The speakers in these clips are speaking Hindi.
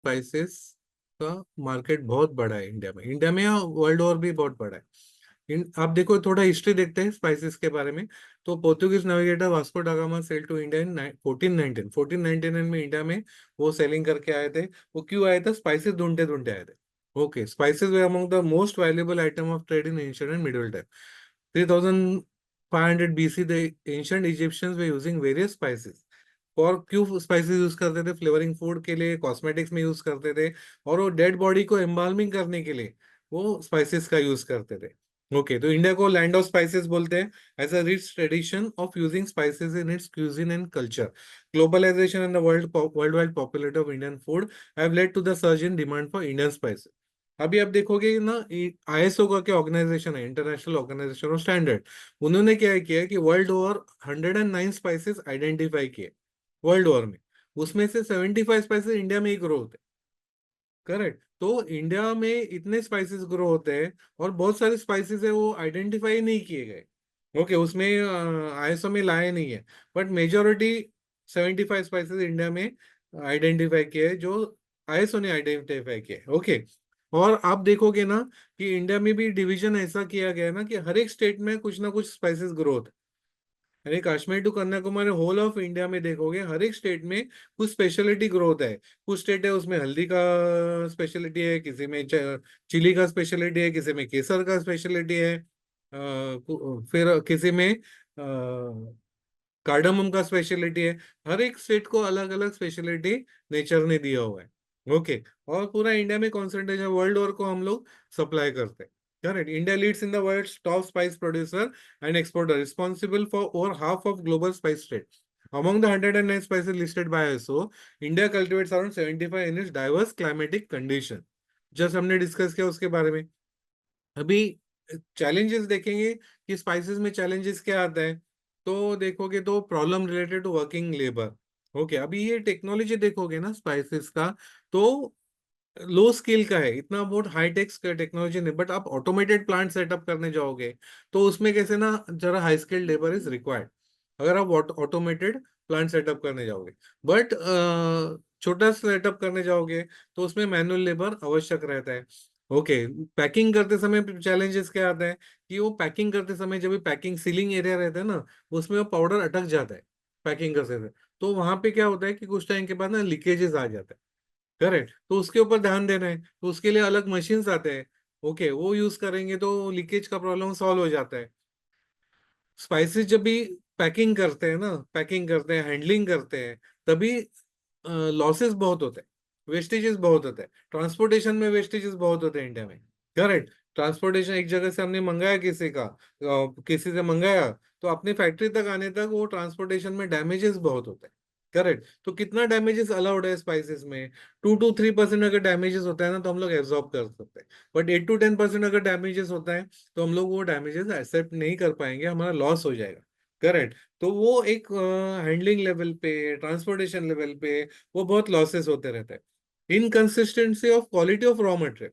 स्पाइसेस का मार्केट बहुत बड़ा है इंडिया में या वर्ल्ड ओवर भी बहुत बड़ा है। आप देखो, थोड़ा हिस्ट्री देखते हैं स्पाइसेस के बारे में। तो Portuguese navigator Vasco da Gama sail to India in 1499 में इंडिया में वो सेलिंग करके आए थे। वो क्यों आए थे? स्पाइसेस ढूंढते ढूंढते आए थे। Okay, spices way among the most valuable item of trade in ancient and medieval time. 3500 BC the ancient Egyptians way using various spices. और क्यों स्पाइसेस यूज करते थे? फ्लेवरिंग फूड के लिए, कॉस्मेटिक्स में यूज करते थे, और वो डेड बॉडी को एम्बाल्मिंग करने के लिए वो स्पाइसेस का यूज करते थे। ओके, तो इंडिया को लैंड ऑफ स्पाइसेस बोलते हैं। As a rich tradition of using spices in its cuisine and culture, globalisation and the world wide popularity of Indian food have led to the surge in demand for Indian spices. अभी आप देखोगे ना, ISO का क्या ऑर्गेनाइजेशन है, इंटरनेशनल ऑर्गेनाइजेशन ऑफ स्टैंडर्ड। उन्होंने क्या किया है कि वर्ल्ड ओवर 109 स्पाइसेस आइडेंटिफाई किए वर्ल्ड ओवर में। उसमें से 75 स्पाइसेस इंडिया में ही ग्रो होते हैं। करेक्ट। तो इंडिया में इतने स्पाइसेस ग्रो होते हैं और बहुत सारे स्पाइसेस है वो आइडेंटिफाई नहीं किए गए। ओके, उसमें ISO में लाए नहीं है। बट मेजोरिटी 75 स्पाइसेस इंडिया में आइडेंटिफाई किए हैं, जो ISO ने आइडेंटिफाई किए। ओके। और आप देखोगे ना कि इंडिया में भी डिवीजन ऐसा किया गया है ना कि हर एक स्टेट में कुछ ना कुछ स्पाइसेस ग्रो होते हैं। यानी Kashmir to Kanyakumari, whole of India में देखोगे हर एक स्टेट में कुछ स्पेशलिटी ग्रोथ है। कुछ स्टेट है उसमें हल्दी का स्पेशलिटी है, किसी में चिली का स्पेशलिटी है, किसी में केसर का स्पेशलिटी है, फिर किसी में कार्डमम का स्पेशलिटी है। हर एक स्टेट को अलग अलग स्पेशलिटी नेचर ने दिया हुआ है। ओके। और पूरा इंडिया में कॉन्सेंट्रेशन वर्ल्ड ओवर को हम लोग सप्लाई करते हैं। Correct. India leads in the world top spice producer and exporter, responsible for over half of global spice trade. Among the 109 spices listed by ISO, India cultivates around 75 in its diverse climatic condition. Just हमने डिस्कस किया उसके बारे में। अभी चैलेंजेस देखेंगे कि स्पाइसेस में चैलेंजेस क्या आता है। तो देखोगे तो problem related to working labour. Okay, अभी ये टेक्नोलॉजी देखोगे ना स्पाइसेस का, तो लो स्किल का है, इतना बहुत हाईटेक टेक्नोलॉजी नहीं। बट आप ऑटोमेटेड प्लांट सेटअप करने जाओगे तो उसमें कैसे ना, जरा high skilled labour is required अगर आप ऑटोमेटेड प्लांट सेटअप करने जाओगे। बट छोटा सेटअप करने जाओगे तो उसमें मैनुअल लेबर आवश्यक रहता है। ओके। पैकिंग करते समय चैलेंजेस क्या आता है कि वो पैकिंग करते समय, जब भी पैकिंग सीलिंग एरिया रहता है ना, उसमें वो पाउडर अटक जाता है पैकिंग करते समय। तो वहां पे क्या होता है कि कुछ टाइम के बाद ना लीकेजेस आ जाते हैं। करेक्ट। तो उसके ऊपर ध्यान देना है, तो उसके लिए अलग मशीन्स आते हैं। ओके, वो यूज करेंगे तो लीकेज का प्रॉब्लम सॉल्व हो जाता है। स्पाइसेस जब भी पैकिंग करते हैं ना, पैकिंग करते हैं, हैंडलिंग करते हैं, तभी लॉसेस बहुत होते हैं, वेस्टेजेस बहुत होते हैं। ट्रांसपोर्टेशन में वेस्टेजेस बहुत होते हैं इंडिया में। करेक्ट। ट्रांसपोर्टेशन, एक जगह से हमने मंगाया किसी का, किसी से मंगाया, तो अपनी फैक्ट्री तक आने तक वो ट्रांसपोर्टेशन में डैमेजेस बहुत होते हैं। करेक्ट। तो कितना डैमेजेस अलाउड है स्पाइसेस में? 2 to 3% अगर डैमेजेस होता है ना तो हम लोग एब्जॉर्ब कर सकते हैं। बट 8 to 10% अगर डैमेजेस होता है तो हम लोग वो डैमेजेस एक्सेप्ट नहीं कर पाएंगे, हमारा लॉस हो जाएगा। करेक्ट। तो वो एक हैंडलिंग लेवल पे, ट्रांसपोर्टेशन लेवल पे वो बहुत लॉसेस होते रहते हैं। Inconsistency of quality of raw material.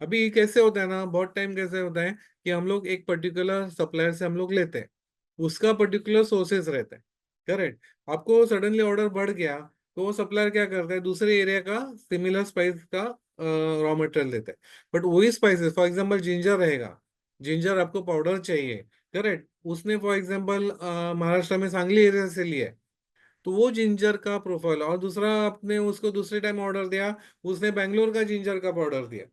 अभी कैसे होता है ना, बहुत टाइम कैसे होता है कि हम लोग एक पर्टिकुलर सप्लायर से हम लोग लेते हैं, उसका पर्टिकुलर सोर्सेस रहता है। करेक्ट। आपको सडनली ऑर्डर बढ़ गया तो वो सप्लायर क्या करता है, दूसरे एरिया का सिमिलर स्पाइस का रॉ मटेरियल देता है। बट वही स्पाइसेस, फॉर एग्जांपल जिंजर रहेगा, जिंजर आपको पाउडर चाहिए। करेक्ट। उसने फॉर एग्जांपल महाराष्ट्र में सांगली एरिया से लिया है, तो वो जिंजर का प्रोफाइल, और दूसरा आपने उसको दूसरे टाइम ऑर्डर दिया, उसने बैंगलोर का जिंजर का पाउडर दिया,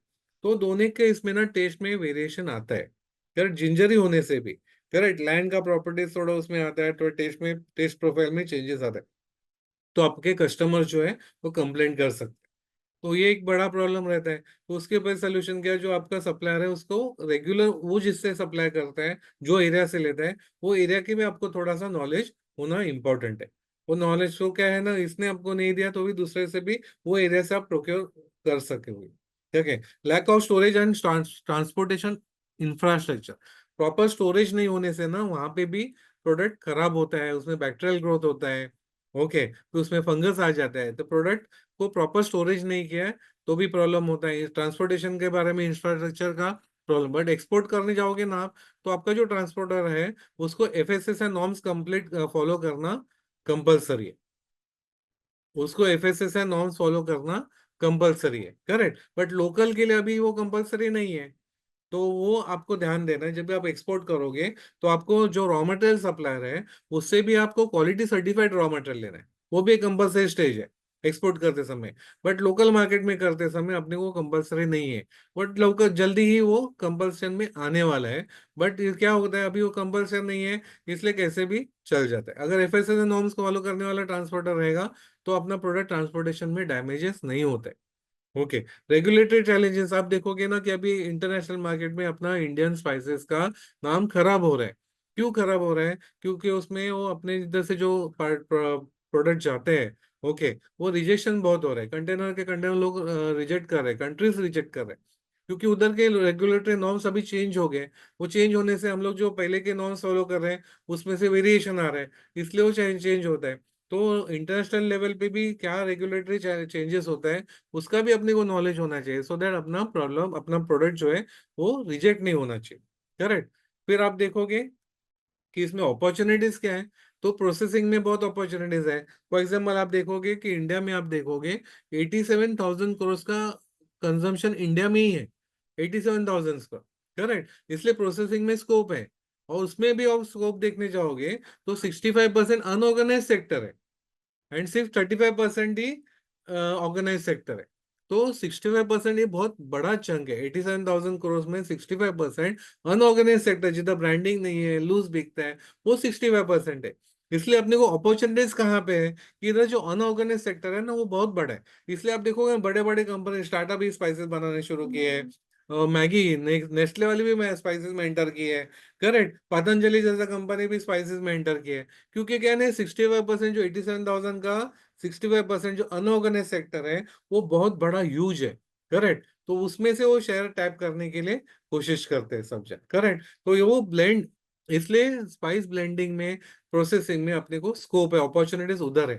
तो दोनों के इसमें ना टेस्ट में वेरिएशन आता है। करेक्ट, जिंजर ही होने से भी। करेक्ट, लैंड का प्रॉपर्टीज थोड़ा उसमें आता है, तो टेस्ट में, टेस्ट प्रोफाइल में चेंजेस आता है। तो आपके कस्टमर जो है वो कंप्लेंट कर सकते हैं। तो ये एक बड़ा प्रॉब्लम रहता है। तो उसके ऊपर सोल्यूशन क्या है, जो आपका सप्लायर है उसको रेगुलर, वो जिससे सप्लाई करता है, जो एरिया से लेता है, वो एरिया की भी आपको थोड़ा सा नॉलेज होना इंपॉर्टेंट है। वो नॉलेज को क्या है ना, इसने आपको नहीं दिया तो भी दूसरे से भी वो एरिया से आप प्रोक्योर कर सके। ठीक है। Lack of storage and transportation infrastructure. Proper storage नहीं होने से ना वहां पे भी प्रोडक्ट खराब होता है, उसमें बैक्टीरियल ग्रोथ होता है। ओके, तो उसमें फंगस आ जाता है। तो प्रोडक्ट को प्रॉपर स्टोरेज नहीं किया है तो भी प्रॉब्लम होता है। ट्रांसपोर्टेशन के बारे में, इंफ्रास्ट्रक्चर का प्रॉब्लम। बट एक्सपोर्ट करने जाओगे ना आप, तो आपका जो ट्रांसपोर्टर है उसको FSSAI नॉर्म्स कंप्लीट फॉलो करना कंपलसरी है। उसको FSSAI नॉर्म्स फॉलो करना कंपलसरी है, करेक्ट। बट लोकल के लिए अभी वो कंपलसरी नहीं है। तो वो आपको ध्यान देना है, जब भी आप एक्सपोर्ट करोगे तो आपको जो रॉ मटेरियल सप्लायर है उससे भी आपको क्वालिटी सर्टिफाइड रॉ मटेरियल लेना है। वो भी एक कंपलसरी स्टेज है एक्सपोर्ट करते समय। बट लोकल मार्केट में करते समय अपने को कंपलसरी नहीं है। बट लोकल जल्दी ही वो कंपल्सन में आने वाला है। बट क्या होता है, अभी वो कंपल्सन नहीं है, इसलिए कैसे भी चल जाता है। अगर एफएसएसए नॉर्म्स को फॉलो करने वाला ट्रांसपोर्टर रहेगा तो अपना प्रोडक्ट ट्रांसपोर्टेशन में डैमेजेस नहीं होते। ओके। रेगुलेटरी चैलेंजेस आप देखोगे ना कि अभी इंटरनेशनल मार्केट में अपना इंडियन स्पाइसेस का नाम खराब हो रहा है। क्यों खराब हो रहा है? क्योंकि उसमें वो अपने इधर से जो प्रोडक्ट जाते हैं, ओके, वो रिजेक्शन बहुत हो रहा है। कंटेनर के कंटेनर लोग रिजेक्ट कर रहे हैं, कंट्रीज रिजेक्ट कर रहे हैं, क्योंकि उधर के रेगुलेटरी नॉर्म्स अभी चेंज हो गए। वो चेंज होने से हम लोग जो पहले के नॉर्म्स फॉलो कर रहे हैं उसमें से वेरिएशन आ रहा है, इसलिए वो चेंज होता है। तो इंटरनेशनल लेवल पे भी क्या रेगुलेटरी चेंजेस होता है उसका भी अपने को नॉलेज होना चाहिए, सो दैट अपना प्रॉब्लम अपना प्रोडक्ट जो है वो रिजेक्ट नहीं होना चाहिए। करेक्ट। फिर आप देखोगे कि इसमें अपॉर्चुनिटीज क्या है। तो प्रोसेसिंग में बहुत अपॉर्चुनिटीज है। फॉर एग्जाम्पल आप देखोगे कि इंडिया में आप देखोगे 87,000 करोड़ का कंजम्पशन इंडिया में ही है, 87,000 का। करेक्ट। इसलिए प्रोसेसिंग में स्कोप है। और उसमें भी आप स्कोप देखने जाओगे तो 65% अनऑर्गेनाइज सेक्टर है एंड सिर्फ 35% ही ऑर्गेनाइज सेक्टर है। तो 65% ये बहुत बड़ा चंक है। 87,000 करोड़ में 65% अनऑर्गेनाइज सेक्टर, जिधर ब्रांडिंग नहीं है, लूज बिकता है, वो 65% है। इसलिए अपने को अपॉर्चुनिटीज कहाँ पे है कि इधर जो अनऑर्गेनाइज सेक्टर है ना वो बहुत बड़ा है। इसलिए आप देखोगे बड़े बड़े कंपनी स्टार्टअप ही स्पाइसेस बनाने शुरू किए हैं। मैगी नेस्ले वाली भी स्पाइसेस में एंटर की है। करेक्ट। पतंजलि जैसा कंपनी भी स्पाइसेस में एंटर किए है। क्योंकि क्या है, 65% जो 87,000 का 65% जो अनऑर्गेनाइज सेक्टर है वो बहुत बड़ा यूज है। करेक्ट। तो उसमें से वो शेयर टैप करने के लिए कोशिश करते हैं सब जन। करेक्ट। तो ये वो ब्लेंड, इसलिए स्पाइस ब्लेंडिंग में, प्रोसेसिंग में अपने को स्कोप है, अपॉर्चुनिटीज उधर है।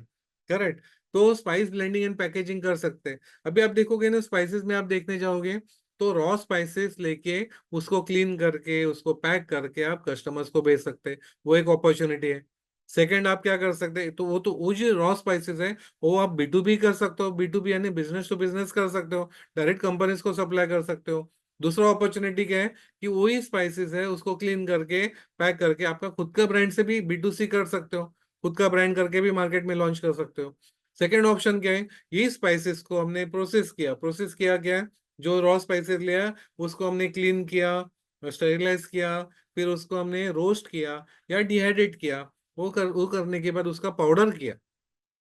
करेक्ट। तो स्पाइस ब्लेंडिंग एंड पैकेजिंग कर सकते हैं। अभी आप देखोगे ना स्पाइसेस में आप देखने जाओगे तो रॉ स्पाइसेस लेके उसको क्लीन करके उसको पैक करके आप कस्टमर्स को भेज सकते हैं। वो एक अपॉर्चुनिटी है। सेकंड आप क्या कर सकते हैं, तो वो जो रॉ स्पाइसेस है वो आप B2B कर सकते हो। B2B यानी बिजनेस टू बिजनेस कर सकते हो, डायरेक्ट कंपनीज को सप्लाई कर सकते हो। दूसरा अपॉर्चुनिटी क्या है कि वही स्पाइसेस है उसको क्लीन करके पैक करके आपका खुद का ब्रांड से भी B2C कर सकते हो, खुद का ब्रांड करके भी मार्केट में लॉन्च कर सकते हो। सेकेंड ऑप्शन क्या है, ये स्पाइसेस को हमने प्रोसेस किया क्या, जो रॉ स्पाइसेस लिया उसको हमने क्लीन किया, स्टेरिलाइज किया, फिर उसको हमने रोस्ट किया या डिहाइड्रेट किया। वो करने के बाद उसका पाउडर किया,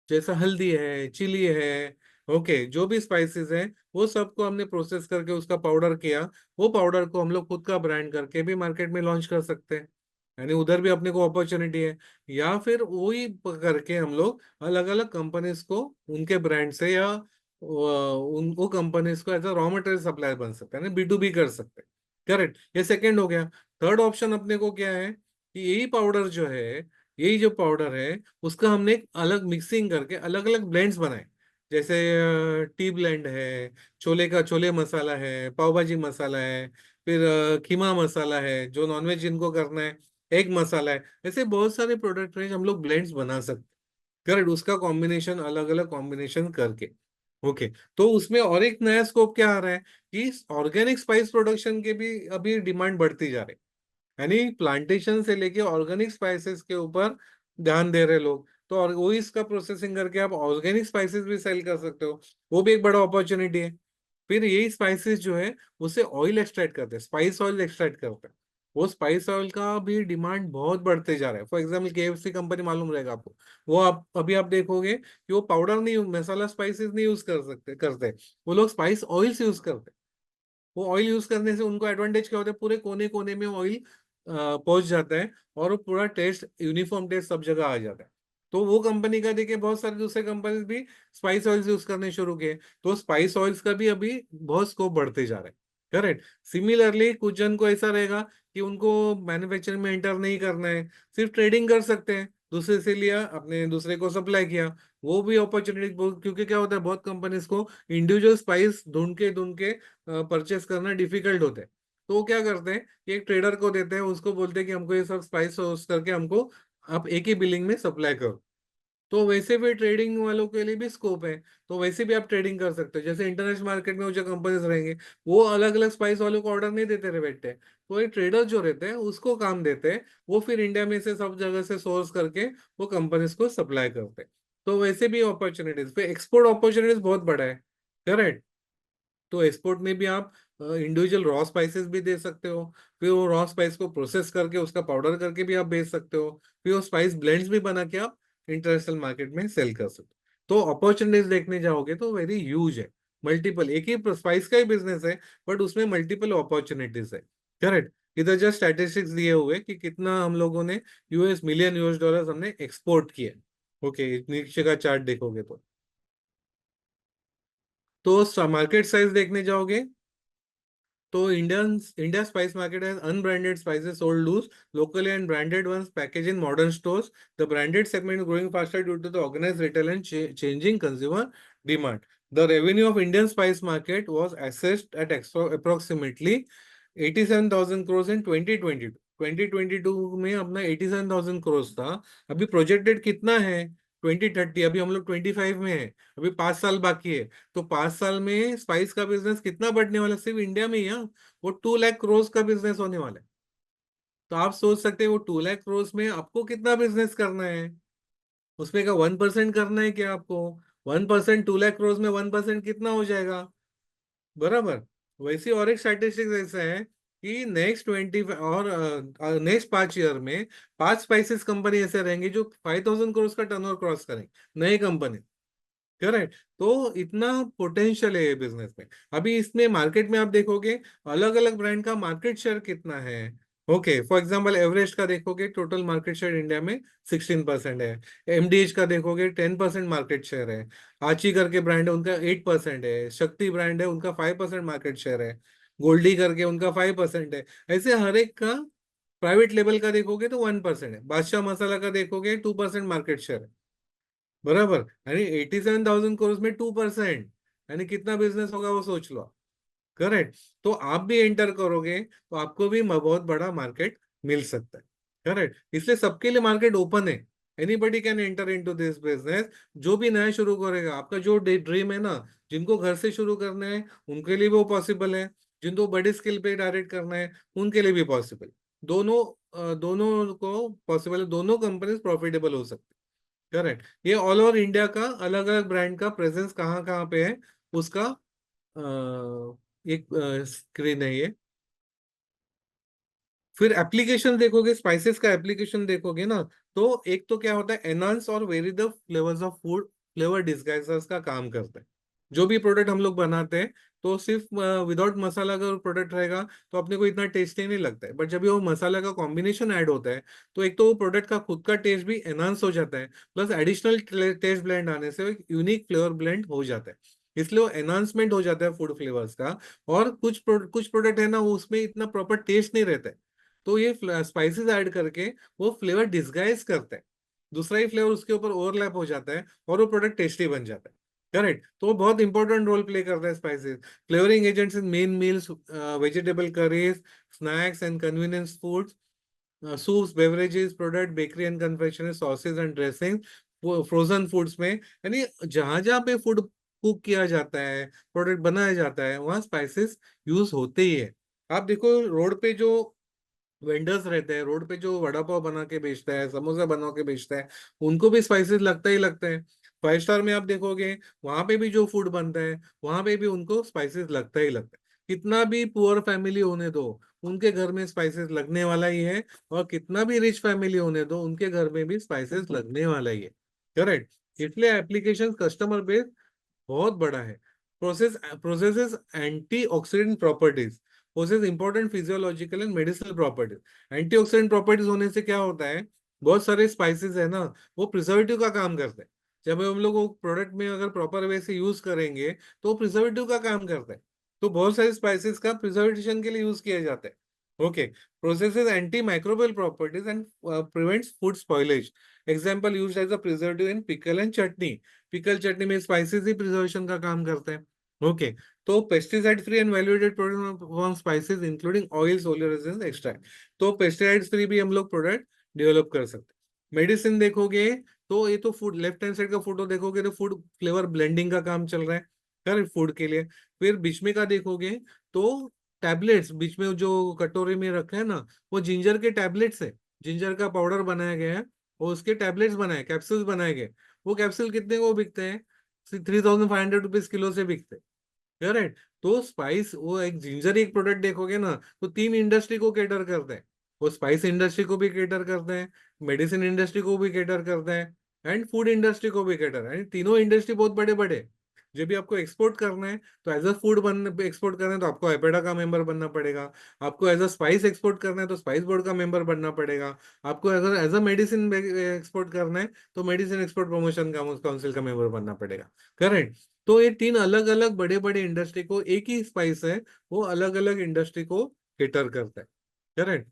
जैसा हल्दी है, चिली है, ओके, जो भी स्पाइसेस हैं वो सबको हमने प्रोसेस करके उसका पाउडर किया। वो पाउडर को हम लोग खुद का ब्रांड करके भी मार्केट में लॉन्च कर सकते हैं, यानी उधर भी अपने को अपॉर्चुनिटी है। या फिर वही करके हम लोग अलग अलग कंपनीज को उनके ब्रांड से या उनको कंपनीज को as a raw material supplier बन सकते हैं, B2B कर सकते हैं। करेक्ट। ये सेकेंड हो गया। थर्ड ऑप्शन अपने को क्या है कि यही पाउडर जो है, यही जो पाउडर है उसका हमने एक अलग मिक्सिंग करके अलग अलग ब्लेंड्स बनाए। जैसे टी ब्लेंड है, छोले मसाला है, पाव भाजी मसाला है, फिर कीमा मसाला है, जो नॉनवेज जिनको करना है, एग मसाला है। ऐसे बहुत सारे प्रोडक्ट रेंज हम लोग ब्लेंड्स बना सकते हैं। करेक्ट। उसका कॉम्बिनेशन अलग अलग कॉम्बिनेशन करके। ओके। तो उसमें और एक नया स्कोप क्या आ रहा है कि ऑर्गेनिक स्पाइस प्रोडक्शन के भी अभी डिमांड बढ़ती जा रही है, यानी प्लांटेशन से लेके ऑर्गेनिक स्पाइसेस के ऊपर ध्यान दे रहे लोग। तो और वो इसका प्रोसेसिंग करके आप ऑर्गेनिक स्पाइसेस भी सेल कर सकते हो। वो भी एक बड़ा अपॉर्चुनिटी है। फिर यही स्पाइसेस जो है उससे ऑयल एक्सट्रैक्ट करते हैं, स्पाइस ऑयल एक्सट्रैक्ट करते हैं। वो स्पाइस ऑयल का भी डिमांड बहुत बढ़ते जा रहा है। फॉर एग्जाम्पल KFC कंपनी मालूम रहेगा आपको। वो आप अभी आप देखोगे कि वो पाउडर नहीं, मसाला स्पाइसेस नहीं यूज कर सकते करते, वो लोग स्पाइस ऑयल्स यूज करते हैं। वो ऑयल यूज करने से उनको एडवांटेज क्या होता है, पूरे कोने कोने में ऑयल पहुंच जाता है और वो पूरा टेस्ट, यूनिफॉर्म टेस्ट सब जगह आ जाता है। तो वो कंपनी का देखिए बहुत सारे दूसरे कंपनीज भी स्पाइस ऑयल्स यूज करने शुरू किए। तो स्पाइस ऑयल्स का भी अभी बहुत स्कोप बढ़ते जा रहा है। करेक्ट। सिमिलरली कुछ जन को ऐसा रहेगा कि उनको मैन्युफैक्चरिंग में एंटर नहीं करना है, सिर्फ ट्रेडिंग कर सकते हैं, दूसरे से लिया अपने दूसरे को सप्लाई किया। वो भी अपॉर्चुनिटी, क्योंकि क्या होता है बहुत कंपनीज को इंडिविजुअल स्पाइस ढूंढ के परचेस करना डिफिकल्ट होता है। तो वो क्या करते हैं कि एक ट्रेडर को देते हैं, उसको बोलते हैं कि हमको ये सब स्पाइस सोर्स करके हमको आप एक ही बिलिंग में सप्लाई करो। तो वैसे भी ट्रेडिंग वालों के लिए भी स्कोप है, तो वैसे भी आप ट्रेडिंग कर सकते हो। जैसे इंटरनेशनल मार्केट में वो जो कंपनीज रहेंगे, वो अलग अलग स्पाइस वालों को ऑर्डर नहीं देते रहे बैठते, तो ये ट्रेडर जो रहते हैं उसको काम देते हैं, वो फिर इंडिया में से सब जगह से सोर्स करके वो कंपनीज को सप्लाई करते हैं। तो वैसे भी अपॉर्चुनिटीज, फिर एक्सपोर्ट अपॉर्चुनिटीज बहुत बड़ा है, करेक्ट। तो एक्सपोर्ट में भी आप इंडिविजुअल रॉ स्पाइसेस भी दे सकते हो, फिर वो रॉ स्पाइस को प्रोसेस करके उसका पाउडर करके भी आप बेच सकते हो, फिर वो स्पाइस ब्लेंड्स भी बना के आप इंटरनेशनल मार्केट में सेल कर सकते हो। तो अपॉर्चुनिटीज देखने जाओगे तो वेरी ह्यूज है, मल्टीपल, एक ही स्पाइस का ही बिजनेस है बट उसमें मल्टीपल अपॉर्चुनिटीज है, करेक्ट। इधर जस्ट स्टैटिस्टिक्स दिए हुए कि कितना हम लोगों ने यूएस मिलियन यूएस डॉलर हमने एक्सपोर्ट किए। ओके, नीचे का चार्ट देखोगे तो मार्केट साइज देखने जाओगे तो India spice market has unbranded spices sold loose, locally and branded ones packaged in modern stores. The branded segment is growing faster due to the organized retail and changing consumer demand. The revenue of Indian spice market was assessed at approximately 87,000 crores in 2022. 2022 में अपना 87,000 crores था। अभी प्रोजेक्टेड कितना है? 2030। अभी हम लोग 25 में है, अभी 5 साल बाकी है। तो 5 साल में स्पाइस का बिजनेस कितना बढ़ने वाला है? सिर्फ इंडिया में ही, हाँ, वो 2 लाख करोड़ का बिजनेस होने वाला है। तो आप सोच सकते हैं वो 2 लाख करोड़ में आपको कितना बिजनेस करना है, उसमें का 1% करना है क्या आपको? 1%, 2 लाख करोड़ में 1% कितना हो जाएगा, बराबर। वैसे और एक स्टैटिस्टिक्स ऐसा है कि नेक्स्ट नेक्स्ट 5 ईयर में 5 स्पाइसेस कंपनी ऐसे रहेंगे जो 5,000 करोड़ का टर्नओवर क्रॉस करेंगे, नई कंपनी, करेक्ट। तो इतना पोटेंशियल है ये बिजनेस में। अभी इसमें मार्केट में आप देखोगे अलग अलग ब्रांड का मार्केट शेयर कितना है। ओके, फॉर एग्जांपल एवरेस्ट का देखोगे टोटल मार्केट शेयर इंडिया में 16% है। एमडीएच का देखोगे 10% मार्केट शेयर है। आची करके ब्रांड है उनका 8% है। शक्ति ब्रांड है उनका 5% मार्केट शेयर है। गोल्डी करके उनका 5% है। ऐसे हर एक का, प्राइवेट लेवल का देखोगे तो 1% है। बादशाह मसाला का देखोगे 2% मार्केट शेयर है, बराबर। यानी 87,000 करोड़ में 2%, यानी कितना बिजनेस होगा वो सोच लो, करेक्ट। तो आप भी एंटर करोगे तो आपको भी बहुत बड़ा मार्केट मिल सकता है, करेक्ट। इसलिए सबके लिए मार्केट ओपन है, anybody can enter into this business. जो भी नया शुरू करेगा, आपका जो ड्रीम है ना, जिनको घर से शुरू करना है उनके लिए भी वो पॉसिबल है, जिनको बड़ी स्किल पे डायरेक्ट करना है उनके लिए भी पॉसिबल। दोनों दोनों को पॉसिबल है, दोनों कंपनीज प्रॉफिटेबल हो सकती है, करेक्ट। ये ऑल ओवर इंडिया का अलग अलग ब्रांड का प्रेजेंस कहाँ कहाँ पे है उसका एक स्क्रीन है ये। फिर एप्लीकेशन देखोगे, स्पाइसेस का एप्लीकेशन देखोगे ना, तो एक तो क्या होता है, एनहांस और vary the flavours of food, flavour disguisers का काम करता है। जो भी प्रोडक्ट हम लोग बनाते हैं, तो सिर्फ विदाउट मसाला अगर प्रोडक्ट रहेगा तो अपने को इतना टेस्टी नहीं लगता है, बट जब ये वो मसाला का कॉम्बिनेशन ऐड होता है तो एक तो वो प्रोडक्ट का खुद का टेस्ट भी एनहांस हो जाता है, प्लस एडिशनल टेस्ट ब्लेंड आने से एक यूनिक फ्लेवर ब्लेंड हो जाता है। इसलिए वो एनहांसमेंट हो जाता है फूड फ्लेवर्स का। और कुछ प्रोडक्ट है ना, वो उसमें इतना प्रॉपर टेस्ट नहीं रहता है, तो ये स्पाइसेस ऐड करके वो फ्लेवर डिस्गाइज करते हैं, दूसरा ही फ्लेवर उसके ऊपर ओवरलैप हो जाता है और वो प्रोडक्ट टेस्टी बन जाता है, करेक्ट। तो वो बहुत इंपॉर्टेंट रोल प्ले करता है spices. Flavouring agents in main meals, vegetable curries, snacks and convenience foods, soups, beverages, product, bakery and confectionery, sausage and dressing, frozen foods में, यानी जहां जहां पे फूड कुक किया जाता है, प्रोडक्ट बनाया जाता है, वहां स्पाइसेस यूज होते ही है। आप देखो रोड पे जो वेंडर्स रहते हैं, रोड पे जो वड़ा पाव बना के बेचता है, समोसा बना के बेचता है, उनको भी स्पाइसेस लगता ही लगता है। 5 स्टार में आप देखोगे वहां पे भी जो फूड बनता है, वहां पे भी उनको स्पाइसेस लगता ही लगता है। कितना भी पुअर फैमिली होने दो, उनके घर में स्पाइसेस लगने वाला ही है, और कितना भी रिच फैमिली होने दो, उनके घर में भी स्पाइसेस लगने वाला ही है, करेक्ट। इसलिए एप्लीकेशन कस्टमर बेस बहुत बड़ा है। Processes antioxidant properties, possess important physiological and medicinal properties. Antioxidant properties होने से क्या होता है, बहुत सारे स्पाइसेस है ना, वो प्रिजर्वेटिव का काम करते हैं। जब हम लोग वो प्रोडक्ट में अगर प्रॉपर वे से यूज करेंगे तो प्रिजर्वेटिव का काम करता है। तो बहुत सारे स्पाइसेस का प्रिजर्वेशन के लिए यूज किया जाता है। Okay, processes anti microbial properties and prevents food spoilage. Example use as a preservative in pickle and chutney. Pickle चटनी में स्पाइसेस ही प्रिजर्वेशन का काम करते हैं। ओके, तो pesticide free and valuated product from spices including oil, solar extract. तो पेस्टिसाइड फ्री भी हम लोग प्रोडक्ट डेवलप कर सकते हैं। मेडिसिन देखोगे तो ये तो फूड, लेफ्ट हैंड साइड का फोटो देखोगे तो फूड फ्लेवर ब्लेंडिंग का काम चल रहा है, करेक्ट, फूड के लिए। फिर बीच में का देखोगे तो टैबलेट्स बीच में जो कटोरी में रखे हैं ना, वो जिंजर के टैबलेट्स है, जिंजर का पाउडर बनाया गया है और उसके टैबलेट्स बनाए, कैप्सूल्स बनाए गए। वो कैप्सूल कितने को बिकते हैं? 3,500 रुपीज किलो से बिकते हैं, करेक्ट। तो स्पाइस, वो एक जिंजर एक प्रोडक्ट देखोगे ना, तो 3 इंडस्ट्री को केटर करते हैं। वो स्पाइस इंडस्ट्री को भी केटर करते हैं, मेडिसिन इंडस्ट्री को भी केटर करते हैं, एंड फूड इंडस्ट्री को भी केटर है। तीनों इंडस्ट्री बहुत बड़े बड़े। जब भी आपको एक्सपोर्ट करना है तो एज अ फूड बन एक्सपोर्ट करना है तो आपको एपेडा का मेंबर बनना पड़ेगा। आपको एज अ स्पाइस एक्सपोर्ट करना है तो स्पाइस बोर्ड का मेंबर बनना पड़ेगा। आपको अगर एज अ मेडिसिन एक्सपोर्ट करना है तो मेडिसिन एक्सपोर्ट प्रमोशन काउंसिल का मेंबर बनना पड़ेगा, करेक्ट। तो ये 3 अलग अलग बड़े बड़े इंडस्ट्री को, एक ही स्पाइस है वो अलग अलग इंडस्ट्री को केटर करता है, करेक्ट।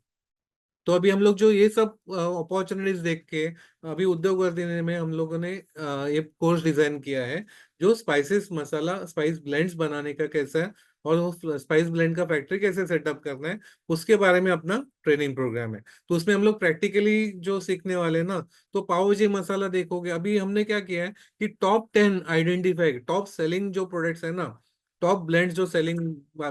तो अभी हम लोग जो ये सब अपॉर्चुनिटीज देख के अभी उद्योग वर्धने में हम लोगों ने ये कोर्स डिजाइन किया है, जो स्पाइसेस मसाला स्पाइस ब्लेंड्स बनाने का कैसा है और वो स्पाइस ब्लेंड का फैक्ट्री कैसे सेटअप करना है, उसके बारे में अपना ट्रेनिंग प्रोग्राम है। तो उसमें हम लोग प्रैक्टिकली जो सीखने वाले हैं ना, तो पाव भाजी मसाला देखोगे, अभी हमने क्या किया है कि टॉप 10 आइडेंटिफाई, टॉप सेलिंग जो प्रोडक्ट्स है ना, टॉप ब्लेंड्स जो सेलिंग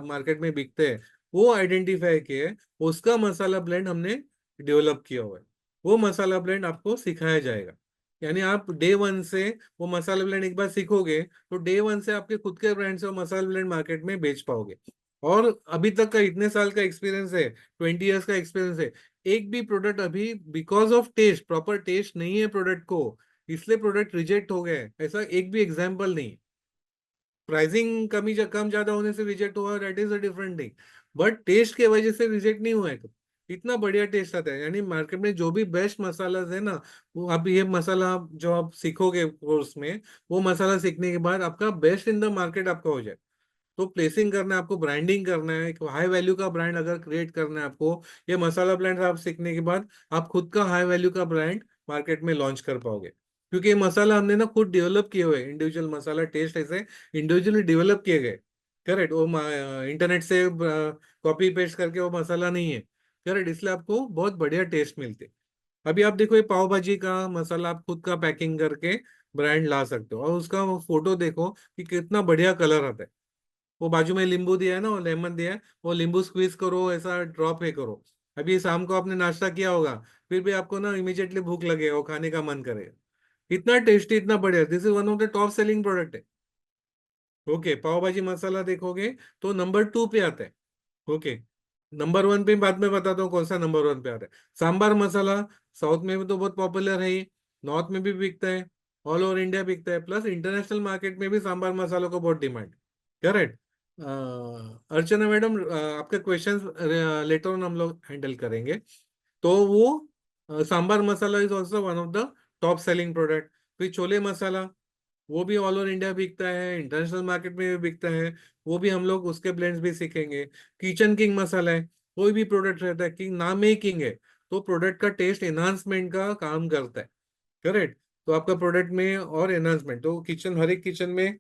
मार्केट में बिकते हैं, वो आइडेंटिफाई किए, उसका मसाला ब्लेंड हमने डेवलप किया हुआ है। वो मसाला ब्लेंड आपको सिखाया जाएगा। यानी आप डे वन से वो मसाला ब्लेंड एक बार सीखोगे तो डे वन से आपके खुद के ब्रांड से वो मसाला ब्लेंड मार्केट में बेच पाओगे। और अभी तक का इतने साल का एक्सपीरियंस है, 20 ईयर्स का एक्सपीरियंस है, एक भी प्रोडक्ट अभी because of taste, proper taste नहीं है प्रोडक्ट को, इसलिए प्रोडक्ट रिजेक्ट हो गया है, ऐसा एक भी एग्जाम्पल नहीं। प्राइसिंग कम ज्यादा होने से रिजेक्ट हुआ, that is a different thing, but taste के वजह से रिजेक्ट नहीं हुआ है। तो इतना बढ़िया टेस्ट आता है, यानी मार्केट में जो भी बेस्ट मसाला है ना, वो आप ये मसाला जो आप सीखोगे कोर्स में, वो मसाला सीखने के बाद आपका बेस्ट इन द मार्केट आपका हो जाए। तो प्लेसिंग करना है आपको, ब्रांडिंग करना है, एक हाई वैल्यू का ब्रांड अगर क्रिएट करना है आपको, ये मसाला ब्रांड आप सीखने के बाद आप खुद का हाई वैल्यू का ब्रांड मार्केट में लॉन्च कर पाओगे। क्योंकि ये मसाला हमने ना खुद डेवलप किए हुए, इंडिविजुअल मसाला टेस्ट ऐसे इंडिविजुअली डेवलप किए गए, करेक्ट। वो इंटरनेट से कॉपी पेस्ट करके वो मसाला नहीं है, करेक्ट, इसलिए आपको बहुत बढ़िया टेस्ट मिलते। अभी आप देखो, ये पाव भाजी का मसाला आप खुद का पैकिंग करके ब्रांड ला सकते हो, और उसका फोटो देखो कि कितना बढ़िया कलर आता है। वो बाजू में नींबू दिया है ना, वो लेमन दिया है, वो नींबू स्क्वीज करो, ऐसा ड्रॉप है करो। अभी शाम को आपने नाश्ता किया होगा, फिर भी आपको ना इमीडिएटली भूख लगेगा, वो खाने का मन करेगा। इतना टेस्टी, इतना बढ़िया, this is one of the top selling product है। ओके, पाव भाजी मसाला देखोगे तो नंबर 2 पे आता है। ओके, नंबर 1 पे बाद में बताता हूँ कौन सा नंबर 1 पे आता है। सांबार मसाला साउथ में भी तो बहुत पॉपुलर है ही, नॉर्थ में भी बिकता है, ऑल ओवर इंडिया बिकता है, प्लस इंटरनेशनल मार्केट में भी सांबार मसालों को बहुत डिमांड, करेक्ट। अर्चना मैडम, आपके क्वेश्चंस लेटर ऑन हम लोग हैंडल करेंगे। तो वो sambar masala is also one of the top selling product. फिर छोले मसाला, वो भी ऑल ओवर इंडिया बिकता है, इंटरनेशनल मार्केट में भी बिकता है, वो भी हम लोग उसके ब्लेंड्स भी सीखेंगे। किचन किंग मसाला है, कोई भी प्रोडक्ट रहता है, किंग नाम में ही किंग है, तो प्रोडक्ट का टेस्ट एनहांसमेंट का काम करता है, करेक्ट। तो आपका प्रोडक्ट में और एनहांसमेंट, तो किचन, हर एक किचन में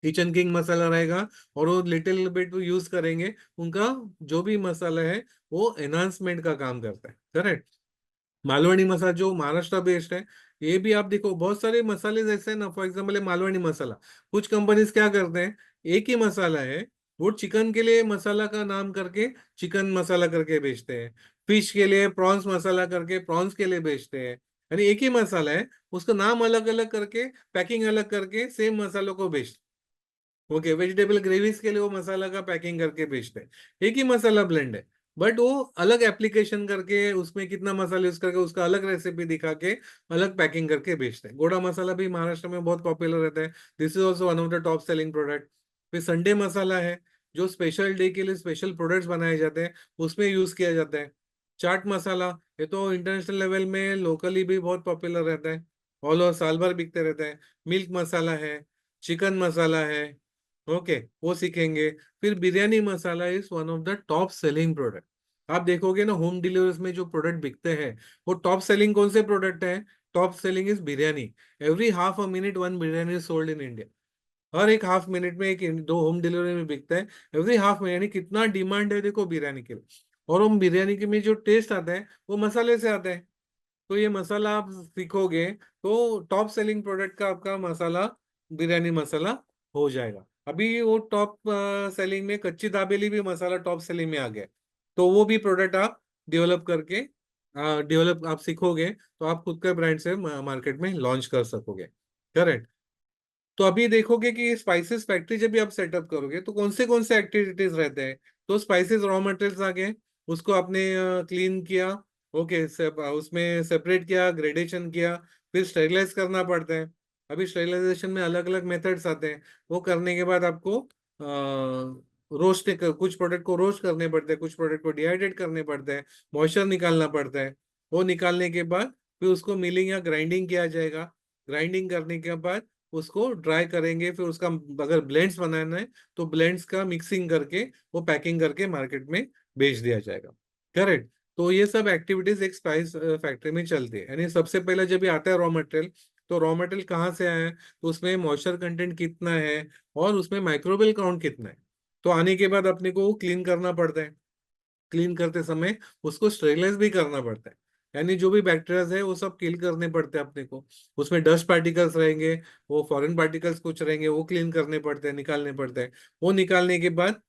किचन किंग मसाला रहेगा, और वो लिटिल बिट यूज करेंगे, उनका जो भी मसाला है वो एनहांसमेंट का काम करता है, करेक्ट। मालवणी मसाला जो महाराष्ट्र बेस्ड है, ये भी आप देखो बहुत सारे मसाले जैसे हैं ना, फॉर एग्जाम्पल है मालवणी मसाला। कुछ कंपनीज क्या करते हैं, एक ही मसाला है, वो चिकन के लिए मसाला का नाम करके चिकन मसाला करके बेचते हैं, फिश के लिए प्रॉन्स मसाला करके प्रॉन्स के लिए बेचते हैं। यानी एक ही मसाला है, उसका नाम अलग अलग करके, पैकिंग अलग करके सेम मसालों को बेचते। ओके, वेजिटेबल ग्रेवीज के लिए वो मसाला का पैकिंग करके बेचते हैं, एक ही मसाला ब्लेंड है, बट वो अलग एप्लीकेशन करके उसमें कितना मसाला यूज करके उसका अलग रेसिपी दिखा के अलग पैकिंग करके बेचते हैं। गोड़ा मसाला भी महाराष्ट्र में बहुत पॉपुलर रहता है, this is also one of the top selling product. फिर संडे मसाला है, जो स्पेशल डे के लिए स्पेशल प्रोडक्ट्स बनाए जाते हैं, उसमें यूज किया जाता है। चाट मसाला, ये तो इंटरनेशनल लेवल में लोकली भी बहुत पॉपुलर रहता है, ऑल ओवर साल भर बिकते रहता है। मिल्क मसाला है, चिकन मसाला है, ओके, वो सीखेंगे। फिर biryani masala is one of the top selling product. आप देखोगे ना होम डिलीवरीज में जो प्रोडक्ट बिकते हैं, वो टॉप सेलिंग कौन से प्रोडक्ट है? Top selling is biryani. Every half a minute one biryani is sold in India. हर एक हाफ मिनट में एक दो होम डिलीवरी में बिकता है, एवरी हाफ मिनट। यानी कितना डिमांड है देखो बिरयानी के लिए। और हम बिरयानी के में जो टेस्ट आता है वो मसाले से आता है। तो ये मसाला आप सीखोगे तो टॉप सेलिंग प्रोडक्ट का आपका मसाला बिरयानी मसाला हो जाएगा। अभी वो टॉप सेलिंग में कच्ची दाबेली भी मसाला टॉप सेलिंग में आ गया, तो वो भी प्रोडक्ट आप डेवलप करके डेवलप आप सीखोगे तो आप खुद के ब्रांड से मार्केट में लॉन्च कर सकोगे। करेक्ट। तो अभी देखोगे कि स्पाइसेस फैक्ट्री जब भी आप सेटअप करोगे तो कौन से एक्टिविटीज रहते हैं। तो स्पाइसेस रॉ मटेरियल्स आ गए, उसको आपने क्लीन किया, ओके, उसमेमें सेपरेट किया, ग्रेडेशन किया, फिर स्टेरिलाइज करना पड़ता है। अभी स्टेरिलाइजेशन में अलग अलग मेथड्स आते हैं। वो करने के बाद आपको रोस्ट, कुछ प्रोडक्ट को रोस्ट करने पड़ते हैं, कुछ प्रोडक्ट को डिहाइड्रेट करने पड़ते हैं, मॉइस्चर निकालना पड़ता है। वो निकालने के बाद फिर उसको मिलिंग या ग्राइंडिंग किया जाएगा। ग्राइंडिंग करने के बाद उसको ड्राई करेंगे, फिर उसका अगर ब्लेंड्स बनाना है तो ब्लेंड्स का मिक्सिंग करके वो पैकिंग करके मार्केट में बेच दिया जाएगा। करेक्ट। तो ये सब एक्टिविटीज एक स्पाइस फैक्ट्री में चलती है। यानी सबसे पहले जब ये आता है रॉ मटेरियल, तो रॉ मटेरियल कहाँ से आया है, तो उसमें मॉइस्चर कंटेंट कितना है और उसमें माइक्रोबियल काउंट कितना है। तो आने के बाद अपने को क्लीन करना पड़ता है। क्लीन करते समय उसको स्टेरिलाइज भी करना पड़ता है, यानी जो भी बैक्टीरियाज है वो सब किल करने पड़ते हैं अपने को। उसमें डस्ट पार्टिकल्स रहेंगे, वो फॉरेन पार्टिकल्स कुछ रहेंगे, वो क्लीन करने पड़ते हैं, निकालने पड़ते हैं। वो निकालने के बाद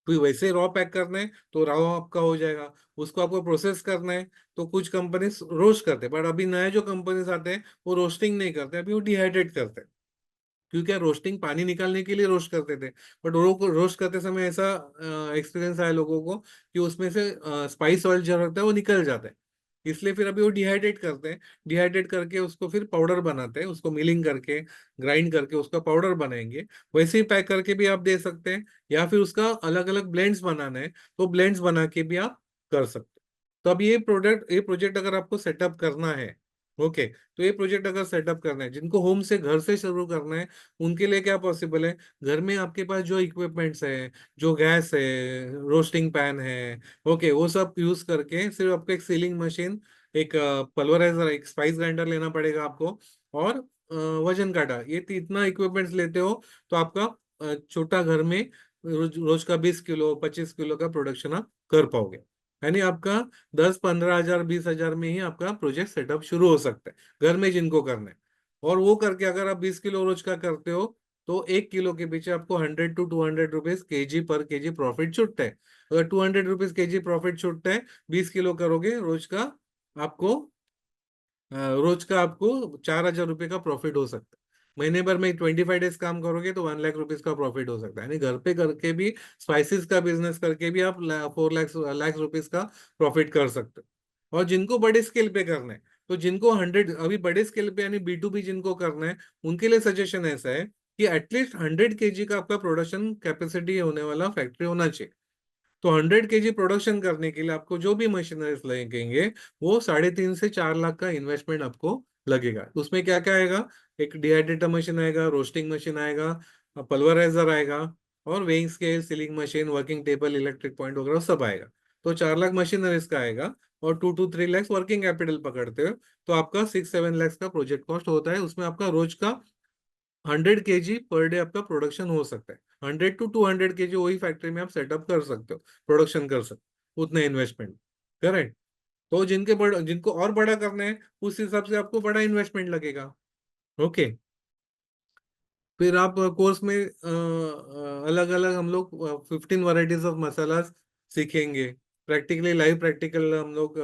फिर वैसे रॉ पैक करना है तो रॉ आपका हो जाएगा। उसको आपको प्रोसेस करना है तो कुछ कंपनीज रोस्ट करते हैं, बट अभी नए जो कंपनीज आते हैं वो रोस्टिंग नहीं करते, अभी वो डिहाइड्रेट करते हैं। क्योंकि रोस्टिंग पानी निकालने के लिए रोस्ट करते थे, बट रोस्ट करते समय ऐसा एक्सपीरियंस आया लोगों को कि उसमें से स्पाइस ऑयल जो रहता है वो निकल जाता है। इसलिए फिर अभी वो डिहाइड्रेट करते हैं, डिहाइड्रेट करके उसको फिर पाउडर बनाते हैं, उसको मिलिंग करके ग्राइंड करके उसका पाउडर बनाएंगे। वैसे ही पैक करके भी आप दे सकते हैं, या फिर उसका अलग अलग ब्लेंड्स बनाना है तो ब्लेंड्स बना के भी आप कर सकते हैं। तो अब ये प्रोजेक्ट अगर आपको सेटअप करना है, ओके, तो ये प्रोजेक्ट अगर सेटअप करना है, जिनको होम से घर से शुरू करना है, उनके लिए क्या पॉसिबल है। घर में आपके पास जो इक्विपमेंट्स है, जो गैस है, रोस्टिंग पैन है, ओके, वो सब यूज करके सिर्फ आपको एक सीलिंग मशीन, एक पल्वराइजर, एक स्पाइस ग्राइंडर लेना पड़ेगा आपको, और वजन काटा, ये इतना इक्विपमेंट्स लेते हो तो आपका छोटा घर में रोज का 20 किलो 25 किलो का प्रोडक्शन आप कर पाओगे। यानी आपका 10-15 हजार 20 हजार में ही आपका प्रोजेक्ट सेटअप शुरू हो सकता है घर में जिनको करना है। और वो करके अगर आप 20 किलो रोज का करते हो तो 1 किलो के पीछे आपको 100 to 200 रुपीज केजी पर केजी प्रॉफिट छूटता है। अगर 200 रुपीज केजी प्रॉफिट छूटता है, 20 किलो करोगे रोज का, आपको रोज का आपको 4 हजार रुपये का प्रॉफिट हो सकता है। महीने भर में 25 डेज काम करोगे तो 1 लाख रुपीज का प्रॉफिट हो सकता है। यानी घर पे करके भी, स्पाइसेस का बिजनेस करके भी आप 4 लाख रुपीज का प्रॉफिट कर सकते हो। और जिनको बड़े स्केल पे करना है, तो जिनको 100, अभी बड़े स्केल पे यानी B2B जिनको करना है, उनके लिए सजेशन ऐसा है कि एटलीस्ट 100 kg का आपका प्रोडक्शन कैपेसिटी होने वाला फैक्ट्री होना चाहिए। तो 100 kg प्रोडक्शन करने के लिए आपको जो भी मशीनरीज लगेंगे, वो 3.5 से 4 लाख का इन्वेस्टमेंट आपको लगेगा। उसमें क्या क्या आएगा, एक डिहाइड्रेटर मशीन आएगा, रोस्टिंग मशीन आएगा, पल्वराइजर आएगा, और weighing scale, sealing machine, working table, electric point वगैरह सब आएगा। तो 4 लाख मशीनरीज का आएगा, और 2 to 3 लाख वर्किंग कैपिटल पकड़ते हो तो आपका 6-7 लाख का प्रोजेक्ट कॉस्ट होता है। उसमें आपका रोज का 100 kg पर डे आपका प्रोडक्शन हो सकता है। 100 to 200 kg वही फैक्ट्री में आप सेटअप कर सकते हो, प्रोडक्शन कर सकते हो, उतना इन्वेस्टमेंट। करेक्ट। तो जिनको और बड़ा करना है, उस हिसाब से आपको बड़ा इन्वेस्टमेंट लगेगा। ओके। फिर आप कोर्स में अलग अलग हम लोग 15 वैरायटीज ऑफ मसाला सीखेंगे। प्रैक्टिकली लाइव प्रैक्टिकल हम लोग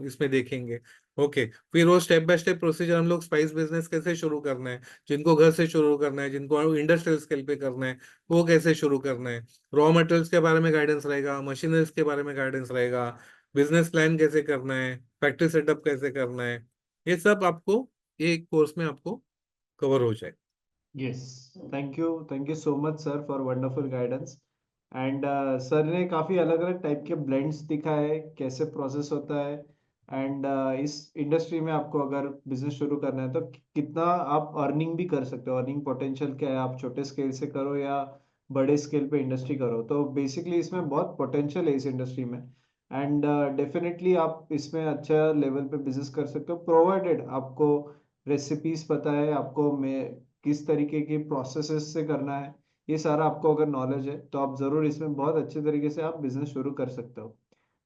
इसमें देखेंगे। ओके। फिर वो स्टेप बाय स्टेप प्रोसीजर, हम लोग स्पाइस बिजनेस कैसे शुरू करना है, जिनको घर से शुरू करना है, जिनको इंडस्ट्रियल स्केल पे करना है, वो कैसे शुरू करना है। रॉ मटेरियल्स के बारे में गाइडेंस रहेगा, मशीनरीज के बारे में गाइडेंस रहेगा, बिजनेस प्लान कैसे करना है, फैक्ट्री सेटअप कैसे करना है, ये सब आपको एक कोर्स में आपको कवर हो जाए। Yes, thank you so much sir for wonderful guidance. And sir ने काफ़ी अलग अलग टाइप के ब्लेंड्स दिखाए, कैसे प्रोसेस होता है। एंड इस इंडस्ट्री में आपको अगर बिजनेस शुरू करना है तो कितना आप अर्निंग भी कर सकते हो, अर्निंग पोटेंशियल क्या है, आप छोटे स्केल से करो या बड़े स्केल पे इंडस्ट्री करो, तो बेसिकली इसमें बहुत पोटेंशियल है इस इंडस्ट्री में। एंड डेफिनेटली आप इसमें अच्छा लेवल पे बिजनेस कर सकते हो, प्रोवाइडेड आपको रेसिपीज पता है, आपको मैं किस तरीके की प्रोसेसेस से करना है, ये सारा आपको अगर नॉलेज है तो आप ज़रूर इसमें बहुत अच्छे तरीके से आप बिजनेस शुरू कर सकते हो।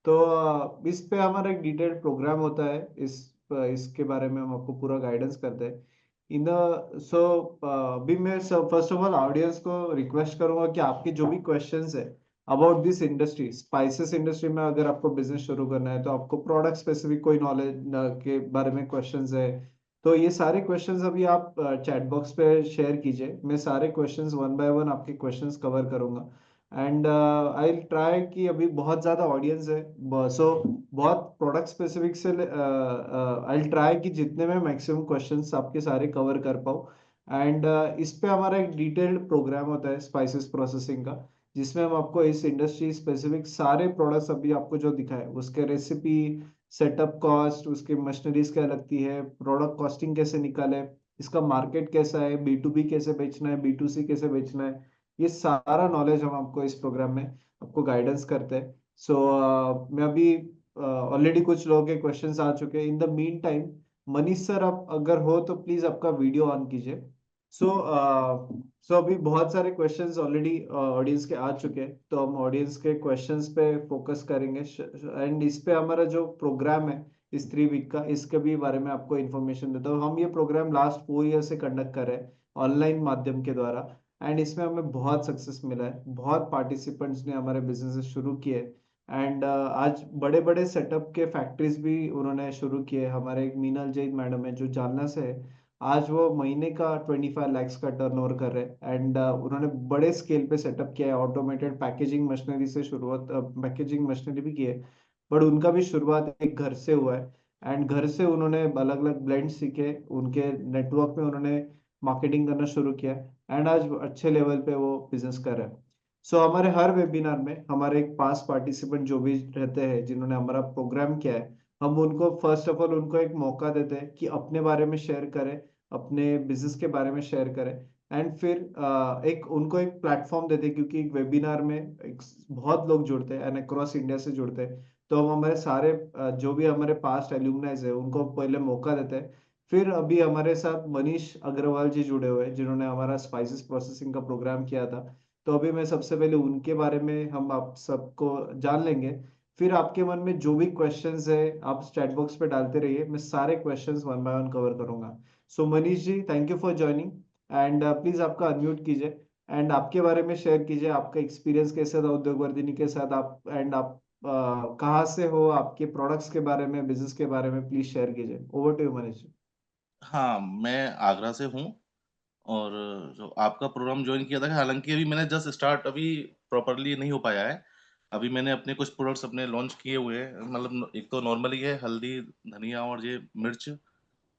तो इस पे हमारा एक डिटेल्ड प्रोग्राम होता है इस इसके बारे में हम आपको पूरा गाइडेंस करते हैं। इन द सो अभी मैं फर्स्ट ऑफ ऑल ऑडियंस को रिक्वेस्ट करूंगा कि आपके जो भी क्वेश्चंस है about this industry, spices industry में अगर आपको बिजनेस शुरू करना है, तो आपको प्रोडक्ट स्पेसिफिक कोई नॉलेज के बारे में क्वेश्चंस है, तो ये सारे क्वेश्चंस अभी आप चैट बॉक्स पे शेयर कीजिए। मैं सारे क्वेश्चंस वन बाय वन आपके क्वेश्चंस कवर करूंगा। एंड आई ट्राई कि अभी बहुत ज़्यादा ऑडियंस है, सो बहुत प्रोडक्ट स्पेसिफिक से आई ट्राई कि जितने में मैक्सिमम क्वेश्चंस आपके सारे कवर कर पाऊँ। एंड इस पे हमारा एक डिटेल्ड प्रोग्राम होता है स्पाइसेस प्रोसेसिंग का, जिसमें हम आपको इस इंडस्ट्री स्पेसिफिक सारे प्रोडक्ट्स अभी आपको जो दिखाए उसके रेसिपी, सेटअप कॉस्ट, उसके मशीनरीज क्या लगती है, प्रोडक्ट कॉस्टिंग कैसे निकाले, इसका मार्केट कैसा है, बी टू बी कैसे बेचना है, बी टू सी कैसे बेचना है, ये सारा नॉलेज हम आपको इस प्रोग्राम में आपको गाइडेंस करते हैं। सो मैं अभी ऑलरेडी कुछ लोगों के क्वेश्चंस आ चुके हैं। In the mean time Manish sir, आप अगर हो तो प्लीज आपका वीडियो ऑन कीजिए। सो सो अभी बहुत सारे क्वेश्चंस ऑलरेडी ऑडियंस के आ चुके हैं, तो हम ऑडियंस के क्वेश्चंस पे फोकस करेंगे। एंड इस पे हमारा जो प्रोग्राम है इस 3 वीक का, इसके भी बारे में आपको इन्फॉर्मेशन देता हूँ। हम ये प्रोग्राम लास्ट 4 ईयर से कंडक्ट कर रहे हैं ऑनलाइन माध्यम के द्वारा। एंड इसमें हमें बहुत सक्सेस मिला है, बहुत पार्टिसिपेंट्स ने हमारे बिजनेस शुरू किए। एंड आज बड़े बड़े सेटअप के फैक्ट्रीज भी उन्होंने शुरू किए। हमारे एक मीनल जैन मैडम है जो जालना से है, आज वो महीने का 25 lakhs का टर्नओवर कर रहे हैं। एंड उन्होंने बड़े स्केल पे सेटअप किया है, ऑटोमेटेड पैकेजिंग मशीनरी से शुरुआत, पैकेजिंग मशीनरी भी की है, बट उनका भी शुरुआत एक घर से हुआ है। एंड घर से उन्होंने अलग अलग ब्लेंड सीखे, उनके नेटवर्क में उन्होंने मार्केटिंग करना शुरू किया, एंड आज अच्छे लेवल पे वो बिजनेस कर रहे हैं। सो हमारे हर वेबिनार में हमारे एक पास पार्टिसिपेंट जो भी रहते हैं जिन्होंने हमारा प्रोग्राम किया है, हम उनको फर्स्ट ऑफ ऑल उनको एक मौका देते हैं कि अपने बारे में शेयर करें, अपने बिजनेस के बारे में शेयर करें। एंड फिर एक उनको एक प्लेटफॉर्म देते हैं, क्योंकि एक वेबिनार में बहुत लोग जुड़ते हैं एंड अक्रॉस इंडिया से जुड़ते हैं। तो हम हमारे सारे जो भी हमारे पास्ट एल्यूमनाइज है उनको पहले मौका देते हैं। फिर अभी हमारे साथ मनीष अग्रवाल जी जुड़े हुए हैं जिन्होंने हमारा स्पाइसेस प्रोसेसिंग का प्रोग्राम किया था। तो अभी मैं सबसे पहले उनके बारे में हम आप सबको जान लेंगे। फिर आपके मन में जो भी क्वेश्चंस है आप चैट बॉक्स पे डालते रहिए, मैं सारे questions one by one cover करूंगा। So Manish ji, thank you for joining. And please आपका अनम्यूट कीजिए एंड आपके बारे में शेयर कीजिए, आपका एक्सपीरियंस कैसा था उद्योग वर्धिनी के साथ। आप एंड आप कहाँ से हो, आपके प्रोडक्ट्स के बारे में, बिजनेस के बारे में प्लीज शेयर कीजिए। Over to you Manish ji. हाँ, मैं आगरा से हूँ और जो आपका प्रोग्राम जॉइन किया था, हालाँकि अभी मैंने जस्ट स्टार्ट अभी प्रॉपर्ली नहीं हो पाया है। अभी मैंने अपने कुछ प्रोडक्ट्स अपने लॉन्च किए हुए हैं, मतलब एक तो नॉर्मली है हल्दी, धनिया और ये मिर्च।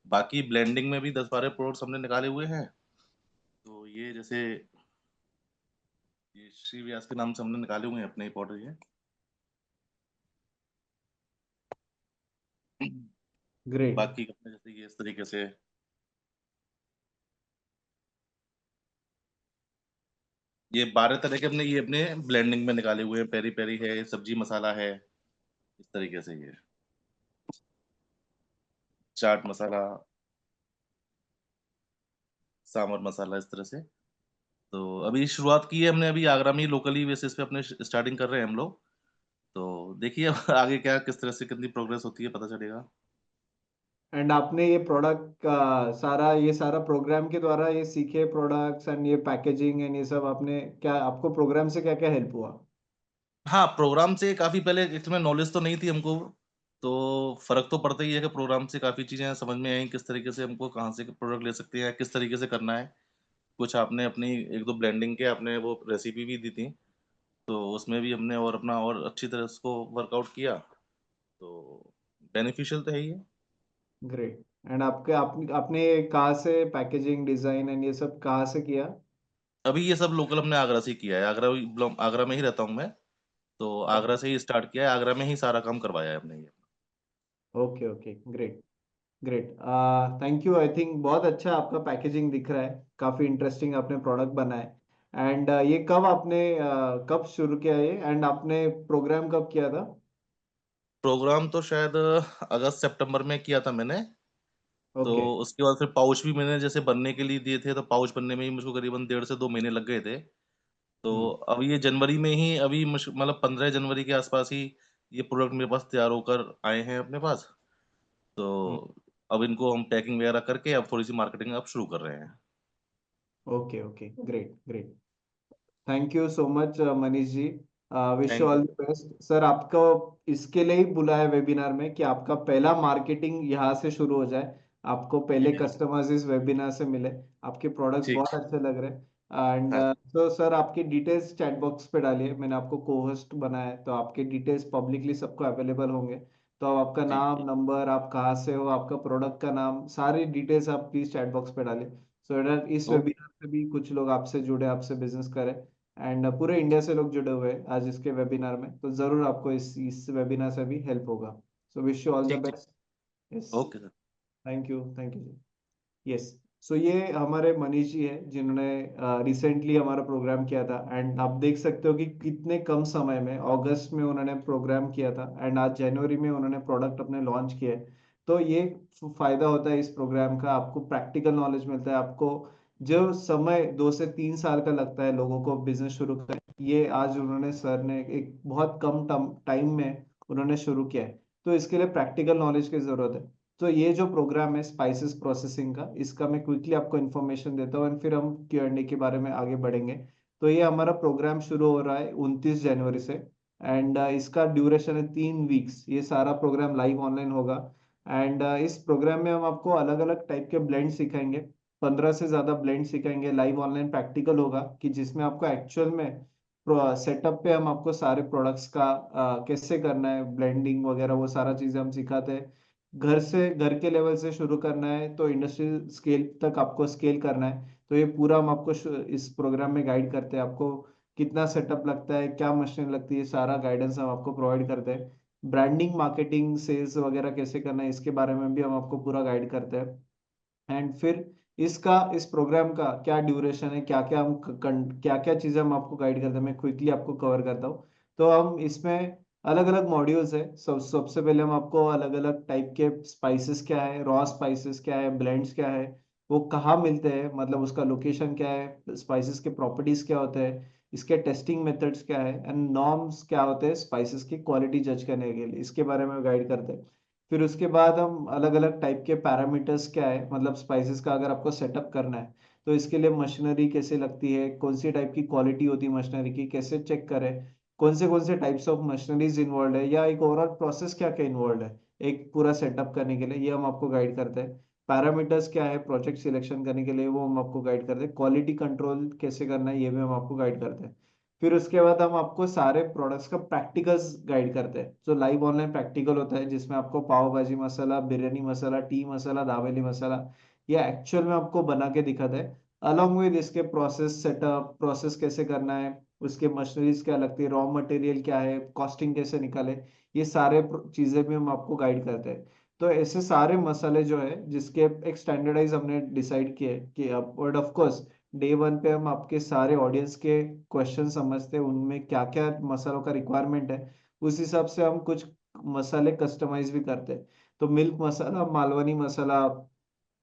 बाकी ब्लेंडिंग में भी 10-12 प्रोडक्ट्स हमने निकाले हुए हैं। तो ये जैसे ये श्री व्यास के नाम से हमने निकाले हुए हैं अपने ही पाउडर ये। ग्रेट। बाकी अपने जैसे ये इस तरीके से ये 12 तरह के अपने ये अपने ब्लेंडिंग में निकाले हुए हैं। पेरी पेरी है, सब्जी मसाला है, इस तरीके से ये चाट मसाला, सांभर मसाला, इस तरह से। तो अभी शुरुआत की है हमने, अभी आगरा में ही लोकली बेसिस पे अपने स्टार्टिंग कर रहे हैं हम लोग। तो देखिए अब आगे क्या किस तरह से कितनी प्रोग्रेस होती है पता चलेगा। एंड आपने ये प्रोडक्ट का सारा, ये सारा प्रोग्राम के द्वारा ये सीखे प्रोडक्ट्स एंड ये पैकेजिंग एंड ये सब, आपने क्या, आपको प्रोग्राम से क्या क्या हेल्प हुआ? हाँ, प्रोग्राम से काफ़ी पहले इसमें नॉलेज तो नहीं थी हमको, तो फ़र्क तो पड़ता ही है कि प्रोग्राम से काफ़ी चीज़ें समझ में आई, किस तरीके से हमको कहाँ से प्रोडक्ट ले सकते हैं, किस तरीके से करना है। कुछ आपने अपनी 1-2 ब्लेंडिंग के आपने वो रेसिपी भी दी थी, तो उसमें भी हमने और अपना और अच्छी तरह उसको वर्कआउट किया, तो बेनिफिशियल तो है ही है। ग्रेट। एंड आपके आपने आपने कहाँ से पैकेजिंग डिजाइन एंड ये सब कहाँ से किया? अभी ये सब लोकल हमने आगरा से ही किया है, आगरा में ही रहता हूँ मैं, तो आगरा से ही स्टार्ट किया है, आगरा में ही सारा काम करवाया है हमने ये। Okay okay, great. Great, thank you. I think बहुत अच्छा आपका पैकेजिंग दिख रहा है, काफी इंटरेस्टिंग आपने प्रोडक्ट बनाए। एंड ये कब आपने कब शुरू किया ये, एंड आपने प्रोग्राम कब किया था? प्रोग्राम तो शायद अगस्त सितंबर में किया था मैंने। तो ओके। उसके बाद फिर पाउच भी मैंने जैसे बनने के लिए दिए थे, तो पाउच बनने में ही मुझको करीबन 1.5 से 2 महीने लग गए थे। तो हम्म। अब ये जनवरी में ही अभी मतलब 15 जनवरी के आसपास ही ये प्रोडक्ट मेरे पास तैयार होकर आए हैं अपने पास। तो अब इनको हम पैकिंग वगैरह करके अब थोड़ी सी मार्केटिंग अब शुरू कर रहे हैं। Okay okay, great great. Thank you so much Manish ji. Wish you thank you. All the best sir. आपको इसके लिए ही बुलाया वेबिनार में कि आपका पहला मार्केटिंग यहाँ से शुरू हो जाए, आपको पहले कस्टमर्स इस वेबिनार से मिले, आपके प्रोडक्ट्स ठीक। बहुत अच्छे लग रहे हैं। एंड हाँ तो सर आपकी डिटेल्स चैट बॉक्स पे डालिए, मैंने आपको को होस्ट बनाया है तो आपके डिटेल्स पब्लिकली सबको अवेलेबल होंगे। तो अब आपका ठीक। नाम, नंबर, आप कहाँ से हो, आपका प्रोडक्ट का नाम, सारी डिटेल्स आप प्लीज चैट बॉक्स पे डालिए, सो दैट इस ओके। वेबिनार से भी कुछ लोग आपसे जुड़े, आपसे बिजनेस करें। एंड पूरे इंडिया से लोग जुड़े हुए हैं आज इसके वेबिनार में, तो जरूर आपको इस वेबिनार से भी हेल्प होगा। So wish you all the ठीक ठीक। Best. Yes, okay sir. Thank you ji. Yes, so ये हमारे मनीष जी है जिन्होंने रिसेंटली हमारा प्रोग्राम किया था। एंड आप देख सकते हो कि कितने कम समय में, अगस्त में उन्होंने प्रोग्राम किया था एंड आज जनवरी में उन्होंने प्रोडक्ट अपने लॉन्च किए। तो ये फायदा होता है इस प्रोग्राम का, आपको प्रैक्टिकल नॉलेज मिलता है। आपको जो समय 2 से 3 साल का लगता है लोगों को बिजनेस शुरू करें, ये आज उन्होंने, सर ने एक बहुत कम टाइम में उन्होंने शुरू किया है। तो इसके लिए प्रैक्टिकल नॉलेज की जरूरत है। तो ये जो प्रोग्राम है स्पाइसेस प्रोसेसिंग का, इसका मैं क्विकली आपको इन्फॉर्मेशन देता हूँ एंड फिर हम Q&A के बारे में आगे बढ़ेंगे। तो ये हमारा प्रोग्राम शुरू हो रहा है 29 जनवरी से। एंड इसका ड्यूरेशन है 3 वीक्स। ये सारा प्रोग्राम लाइव ऑनलाइन होगा। एंड इस प्रोग्राम में हम आपको अलग अलग टाइप के ब्लेंड सिखाएंगे, 15 से ज्यादा ब्लेंड सिखाएंगे। लाइव ऑनलाइन प्रैक्टिकल होगा कि जिसमें आपको एक्चुअल में सेटअप पे हम आपको सारे प्रोडक्ट्स का कैसे करना है, ब्लेंडिंग वगैरह वो सारा चीजें हम सिखाते हैं। घर से, घर के लेवल से शुरू करना है तो इंडस्ट्रियल स्केल तक आपको स्केल करना है, तो ये पूरा हम आपको इस प्रोग्राम में गाइड करते हैं। आपको कितना सेटअप लगता है, क्या मशीन लगती है, सारा गाइडेंस हम आपको प्रोवाइड करते हैं। ब्रांडिंग, मार्केटिंग, सेल्स वगैरह कैसे करना है इसके बारे में भी हम आपको पूरा गाइड करते हैं। एंड फिर इस प्रोग्राम का क्या ड्यूरेशन है, क्या क्या क्या क्या चीजें हम आपको गाइड करते हैं, मैं क्विकली आपको कवर करता हूँ। तो हम इसमें अलग अलग मॉड्यूल्स है। सबसे पहले हम आपको अलग अलग टाइप के स्पाइसेस क्या है, रॉ स्पाइसेस क्या है, ब्लेंड्स क्या है, वो कहाँ मिलते हैं, मतलब उसका लोकेशन क्या है, स्पाइसेस के प्रॉपर्टीज क्या होते हैं, इसके टेस्टिंग मेथड्स क्या है, एंड नॉर्म्स क्या होते हैं स्पाइसेस की क्वालिटी जज करने के लिए, इसके बारे में गाइड करते हैं। फिर उसके बाद हम अलग अलग टाइप के पैरामीटर्स क्या है, मतलब स्पाइसेस का अगर आपको सेटअप करना है तो इसके लिए मशीनरी कैसे लगती है, कौन सी टाइप की क्वालिटी होती है मशीनरी की, कैसे चेक करें, कौन से टाइप्स ऑफ मशीनरीज इन्वॉल्व है, या एक ओवरऑल प्रोसेस क्या क्या इन्वॉल्व है एक पूरा सेटअप करने के लिए, ये हम आपको गाइड करते हैं। पैरामीटर्स क्या है प्रोजेक्ट सिलेक्शन करने के लिए, वो हम आपको गाइड करते हैं। क्वालिटी कंट्रोल कैसे करना है, ये भी हम आपको गाइड करते हैं। फिर उसके बाद हम आपको सारे प्रोडक्ट्स का प्रैक्टिकल्स गाइड करते हैं, जो लाइव ऑनलाइन प्रैक्टिकल होता है, जिसमें आपको पाव भाजी मसाला, बिरयानी मसाला, टी मसाला, दावेली मसाला, ये एक्चुअल में आपको बना के दिखाते हैं। अलॉन्ग विद इसके प्रोसेस सेटअप, प्रोसेस कैसे करना है, उसके मशीनरीज क्या लगती है, रॉ मटेरियल क्या है, कॉस्टिंग कैसे निकाले, ये सारे चीजें भी हम आपको गाइड करते हैं। तो ऐसे सारे मसाले जो है जिसके एक स्टैंडर्डाइज हमने डिसाइड किए कि अब, और ऑफ कोर्स डे वन पे हम आपके सारे ऑडियंस के क्वेश्चन समझते हैं, उनमें क्या क्या मसालों का रिक्वायरमेंट है, उस हिसाब से हम कुछ मसाले कस्टमाइज भी करते हैं। तो मिल्क मसाला, मालवनी मसाला,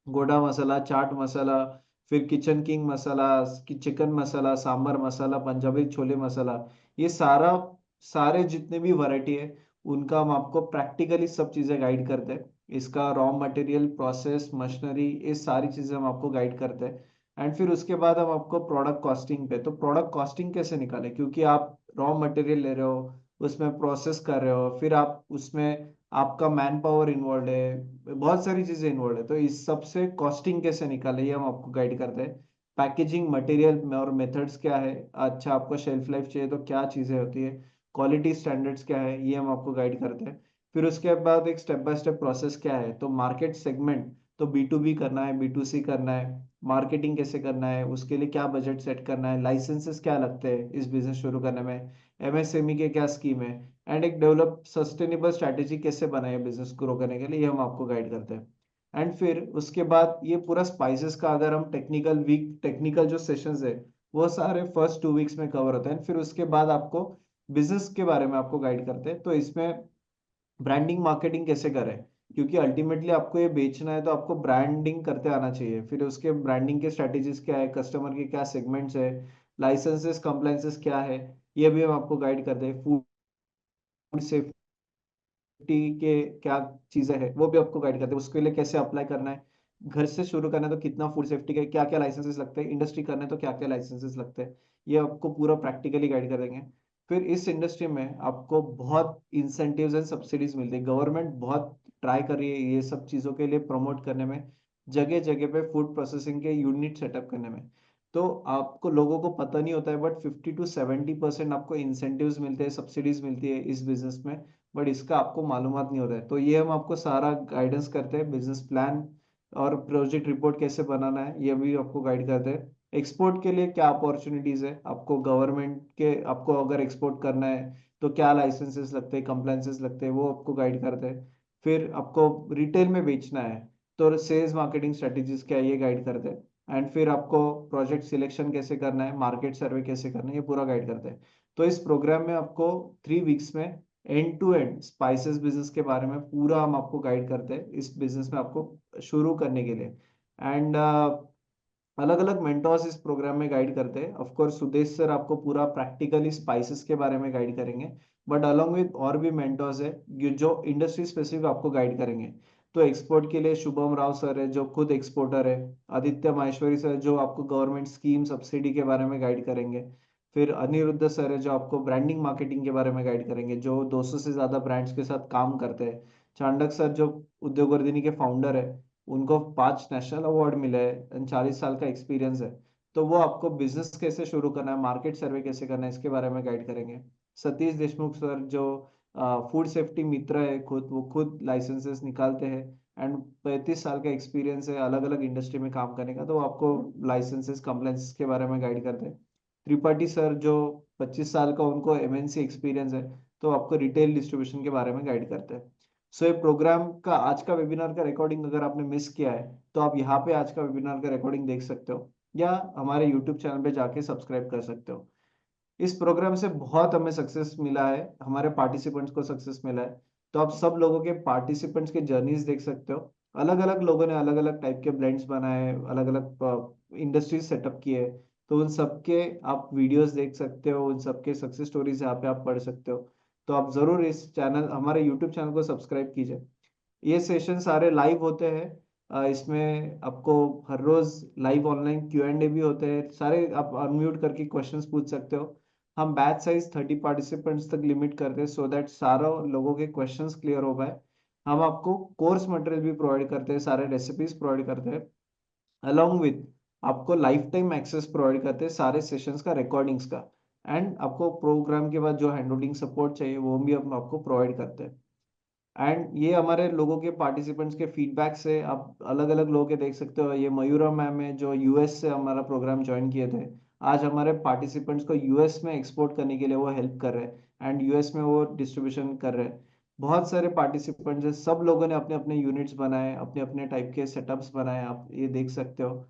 गोडा मसाला, चाट मसाला, फिर किचन किंग मसाला, चिकन मसाला, सांबर मसाला, पंजाबी छोले मसाला, ये सारे जितने भी वैरायटी है उनका हम आपको प्रैक्टिकली सब चीजें गाइड करते हैं। इसका रॉ मटेरियल, प्रोसेस, मशीनरी, ये सारी चीजें हम आपको गाइड करते हैं। एंड फिर उसके बाद हम आपको प्रोडक्ट कॉस्टिंग पे, तो प्रोडक्ट कॉस्टिंग कैसे निकाले, क्योंकि आप रॉ मटेरियल ले रहे हो, उसमें प्रोसेस कर रहे हो, फिर आप उसमें आपका मैन पावर इन्वॉल्व है, बहुत सारी चीजें इन्वॉल्व है, तो इस सब से कॉस्टिंग कैसे निकाले ये हम आपको गाइड करते हैं। पैकेजिंग मटेरियल और मेथड्स क्या है, अच्छा आपको शेल्फ लाइफ चाहिए तो क्या चीजें होती है, क्वालिटी स्टैंडर्ड्स क्या है, ये हम आपको गाइड करते हैं। फिर उसके बाद एक स्टेप बाय स्टेप प्रोसेस क्या है, तो मार्केट सेगमेंट, तो B2B करना है, B2C करना है, मार्केटिंग कैसे करना है, उसके लिए क्या बजट सेट करना है, लाइसेंसेस क्या लगते हैं इस बिजनेस शुरू करने में, MSME के क्या स्कीम है, एंड एक डेवलप सस्टेनेबल स्ट्रैटेजी कैसे बनाए बिजनेस ग्रो करने के लिए, ये हम आपको गाइड करते हैं। एंड फिर उसके बाद ये पूरा स्पाइसेस का अगर हम टेक्निकल जो सेशंस है वो सारे फर्स्ट 2 वीक्स में कवर होते हैं। फिर उसके बाद आपको बिजनेस के बारे में आपको गाइड करते हैं, तो इसमें ब्रांडिंग, मार्केटिंग कैसे करें, क्योंकि अल्टीमेटली आपको ये बेचना है तो आपको ब्रांडिंग करते आना चाहिए। फिर उसके ब्रांडिंग के स्ट्रेटेजीज क्या है, कस्टमर के क्या सेगमेंट्स है, लाइसेंसेस कंप्लायंसेस क्या है, ये भी हम आपको गाइड करते हैं। फूड सेफ्टी के क्या चीजें हैं वो भी आपको गाइड करते हैं, उसके लिए कैसे अप्लाई करना है, घर से शुरू करना है तो कितना फूड सेफ्टी के क्या क्या लाइसेंसेस लगते हैं, इंडस्ट्री करना है तो क्या क्या लाइसेंसेस लगते हैं, ये आपको पूरा प्रैक्टिकली गाइड कर देंगे। फिर इस इंडस्ट्री में आपको बहुत इंसेंटिव्स एंड सब्सिडीज मिलती है, गवर्नमेंट बहुत ट्राई कर रही है ये सब चीज़ों के लिए प्रमोट करने में, जगह जगह पे फूड प्रोसेसिंग के यूनिट सेटअप करने में। तो आपको लोगों को पता नहीं होता है बट 50 to 70% आपको इंसेंटिव्स मिलते हैं, सब्सिडीज मिलती है इस बिजनेस में, बट इसका आपको मालूमात नहीं होता है। तो ये हम आपको सारा गाइडेंस करते हैं, बिजनेस प्लान और प्रोजेक्ट रिपोर्ट कैसे बनाना है ये भी आपको गाइड करते हैं। एक्सपोर्ट के लिए क्या अपॉर्चुनिटीज है आपको, गवर्नमेंट के आपको अगर एक्सपोर्ट करना है तो क्या लाइसेंसेस लगते हैं, कंप्लायंसेस लगते हैं, वो आपको गाइड करते हैं। फिर आपको रिटेल में बेचना है तो सेल्स मार्केटिंग स्ट्रेटेजीज क्या है ये गाइड करते हैं। एंड फिर आपको प्रोजेक्ट सिलेक्शन कैसे करना है, मार्केट सर्वे कैसे करना है, ये पूरा गाइड करते हैं। तो इस प्रोग्राम में आपको 3 वीक्स में end to end spices business के बारे में पूरा हम आपको गाइड करते हैं इस बिजनेस में आपको शुरू करने के लिए। एंड अलग अलग मेंटोर्स इस प्रोग्राम में गाइड करते हैं। ऑफ कोर्स सुदेश सर आपको पूरा प्रैक्टिकली स्पाइसेस के बारे में गाइड करेंगे, बट अलॉन्ग विद और भी मेंटोर्स है जो इंडस्ट्री स्पेसिफिक आपको गाइड करेंगे। तो एक्सपोर्ट के लिए शुभम राव सर है जो खुद एक्सपोर्टर है, आदित्य माहेश्वरी सर जो आपको गवर्नमेंट स्कीम सब्सिडी के बारे में गाइड करेंगे, फिर अनिरुद्ध सर है जो आपको ब्रांडिंग मार्केटिंग के बारे में गाइड करेंगे, जो 200 से ज्यादा ब्रांड्स के साथ काम करते हैं। चांडक सर जो उद्योग वर्धिनी के फाउंडर है, उनको 5 नेशनल अवार्ड मिले हैं एंड 40 साल का एक्सपीरियंस है। तो वो आपको बिजनेस कैसे शुरू करना है, मार्केट सर्वे कैसे करना है, इसके बारे में गाइड करेंगे। सतीश देशमुख सर जो फूड सेफ्टी मित्र है, खुद वो खुद लाइसेंसेस निकालते हैं एंड 35 साल का एक्सपीरियंस है अलग अलग इंडस्ट्री में काम करने का, तो वो आपको लाइसेंसेस कंप्लायंस के बारे में गाइड करते हैं। त्रिपाठी सर जो 25 साल का उनको एमएनसी एक्सपीरियंस है, तो आपको रिटेल डिस्ट्रीब्यूशन के बारे में गाइड करते हैं। सो ये प्रोग्राम का आज का वेबिनार का रिकॉर्डिंग अगर आपने मिस किया है तो आप यहाँ पे आज का वेबिनार का रिकॉर्डिंग देख सकते हो या हमारे यूट्यूब चैनल पे जाके सब्सक्राइब कर सकते हो। इस प्रोग्राम से बहुत हमें सक्सेस मिला है, हमारे पार्टिसिपेंट्स को सक्सेस मिला है। तो आप सब लोगों के पार्टिसिपेंट्स के जर्नीज देख सकते हो। अलग अलग लोगों ने अलग अलग टाइप के ब्लेंड्स बनाए, अलग अलग इंडस्ट्रीज सेटअप किए, तो उन सबके आप वीडियोस देख सकते हो, उन सबके सक्सेस स्टोरीज यहाँ पे आप पढ़ सकते हो। तो आप जरूर इस चैनल हमारे यूट्यूब चैनल को सब्सक्राइब कीजिए। ये सेशन सारे लाइव होते हैं, इसमें आपको हर रोज लाइव ऑनलाइन Q&A भी होते हैं, सारे आप अनम्यूट करके क्वेश्चंस पूछ सकते हो। हम बैच साइज 30 पार्टिसिपेंट्स तक लिमिट करते हैं सो दैट सारा लोगों के क्वेश्चंस क्लियर हो पाए। हम आपको कोर्स मटेरियल भी प्रोवाइड करते हैं, सारे रेसिपीज प्रोवाइड करते हैं, अलॉन्ग विथ आपको लाइफ टाइम एक्सेस प्रोवाइड करते हैं सारे सेशंस का रिकॉर्डिंग्स का। एंड आपको प्रोग्राम के बाद जो हैंडहोल्डिंग सपोर्ट चाहिए वो भी हम आपको प्रोवाइड करते हैं। एंड ये हमारे लोगों के पार्टिसिपेंट्स के फीडबैक से आप अलग अलग लोगों के देख सकते हो। ये मयूरा मैम है जो यूएस से हमारा प्रोग्राम ज्वाइन किए थे, आज हमारे पार्टिसिपेंट्स को यूएस में एक्सपोर्ट करने के लिए वो हेल्प कर रहे हैं एंड यूएस में वो डिस्ट्रीब्यूशन कर रहे हैं। बहुत सारे पार्टिसिपेंट्स हैं, सब लोगों ने अपने अपने यूनिट्स बनाए, अपने अपने टाइप के सेटअप्स बनाए, आप ये देख सकते हो।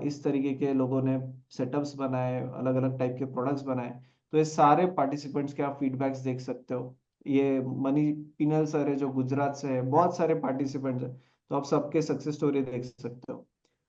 इस तरीके के लोगों ने सेटअप्स बनाए, अलग अलग टाइप के प्रोडक्ट्स बनाए। तो ये सारे पार्टिसिपेंट्स के आप फीडबैक्स देख सकते हो। ये मनी पिनल सर है जो गुजरात से है, बहुत सारे पार्टिसिपेंट्स हैं, तो आप सबके सक्सेस स्टोरी देख सकते हो।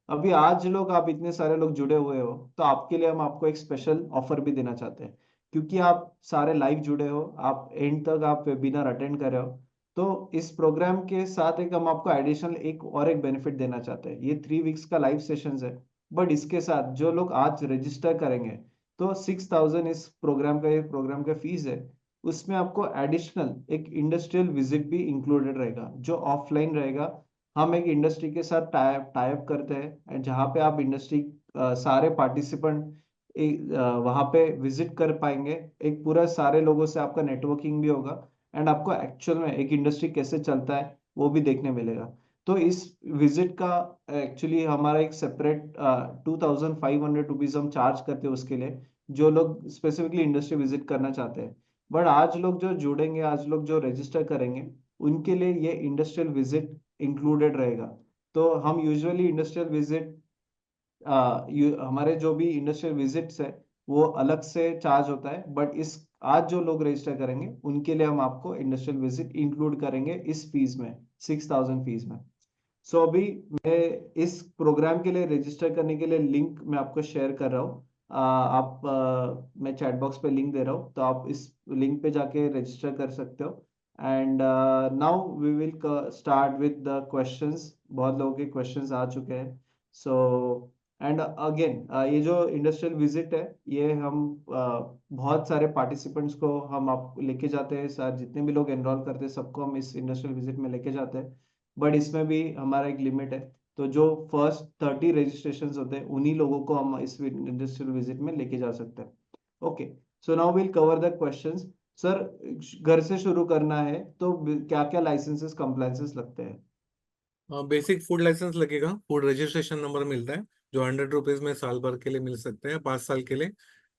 अभी आज लोग आप इतने सारे लोग जुड़े हुए हो तो आपके लिए हम आपको एक स्पेशल ऑफर भी देना चाहते हैं, क्योंकि आप सारे लाइव जुड़े हो, आप एंड तक आप वेबिनार अटेंड कर रहे हो। तो इस प्रोग्राम के साथ एक हम आपको एडिशनल एक बेनिफिट देना चाहते हैं। ये 3 वीक्स का लाइव सेशंस है, बट इसके साथ जो लोग आज रजिस्टर करेंगे तो 6000 इस प्रोग्राम का फीस है, उसमें आपको एडिशनल एक इंडस्ट्रियल विजिट भी इंक्लूडेड रहेगा जो ऑफलाइन रहेगा। हम एक इंडस्ट्री के साथ टाइप करते हैं जहाँ पे आप इंडस्ट्री सारे पार्टिसिपेंट वहाँ पे विजिट कर पाएंगे, एक पूरा सारे लोगों से आपका नेटवर्किंग भी होगा एंड आपको एक्चुअल में एक इंडस्ट्री कैसे चलता है वो भी देखने मिलेगा। तो इस विजिट का एक्चुअली हमारा एक सेपरेट 2500 रुपीज हम चार्ज करते हैं उसके लिए, जो लोग स्पेसिफिकली इंडस्ट्री विजिट करना चाहते हैं। बट आज लोग जो जुड़ेंगे, आज लोग जो रजिस्टर करेंगे, उनके लिए ये इंडस्ट्रियल विजिट इंक्लूडेड रहेगा। तो हम यूजुअली इंडस्ट्रियल विजिट हमारे जो भी इंडस्ट्रियल विजिट्स है वो अलग से चार्ज होता है, बट इस आज जो लोग रजिस्टर करेंगे उनके लिए हम आपको इंडस्ट्रियल विजिट इंक्लूड करेंगे इस फीस में, 6000 फीस में। सो अभी मैं इस प्रोग्राम के लिए रजिस्टर करने के लिए लिंक मैं आपको शेयर कर रहा हूँ। मैं चैट बॉक्स पे लिंक दे रहा हूँ, तो आप इस लिंक पे जाके रजिस्टर कर सकते हो। And now we will start with the questions. बहुत लोगों के क्वेश्चंस आ चुके हैं। सो एंड अगेन ये जो इंडस्ट्रियल विजिट है, ये हम बहुत सारे पार्टिसिपेंट्स को हम आप लेके जाते हैं, सर जितने भी लोग एनरोल करते हैं सबको हम इस इंडस्ट्रियल विजिट में लेके जाते हैं। बट इसमें भी हमारा एक लिमिट है, तो जो फर्स्ट 30 रजिस्ट्रेशन होते हैं उन्हीं लोगों को हम इस इंडस्ट्रियल विजिट में लेके जा सकते हैं। Okay, so now will cover the questions. Sir, घर से शुरू करना है तो क्या क्या लाइसेंसेस कंप्लायंसेस लगते हैं? बेसिक फूड लाइसेंस लगेगा, फूड रजिस्ट्रेशन नंबर मिलता है जो 100 रुपीज में साल भर के लिए मिल सकते हैं, 5 साल के लिए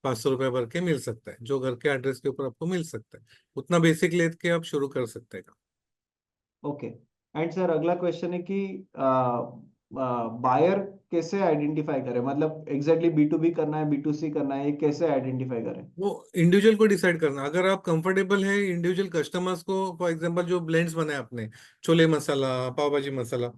500 रुपये भर के मिल सकता है, जो घर के एड्रेस के ऊपर आपको मिल सकता है। उतना बेसिक लेके आप शुरू कर सकते हैं। ओके, एंड सर अगला क्वेश्चन है कि बायर कैसे आइडेंटिफाई करें, मतलब एग्जैक्टली B2B करना है B2C करना है, ये कैसे आइडेंटिफाई करें? वो इंडिविजुअल को डिसाइड करना, अगर आप कंफर्टेबल है इंडिविजुअल कस्टमर्स को, फॉर एग्जांपल जो ब्लेंड्स बनाए आपने, छोले मसाला, पाव भाजी मसाला,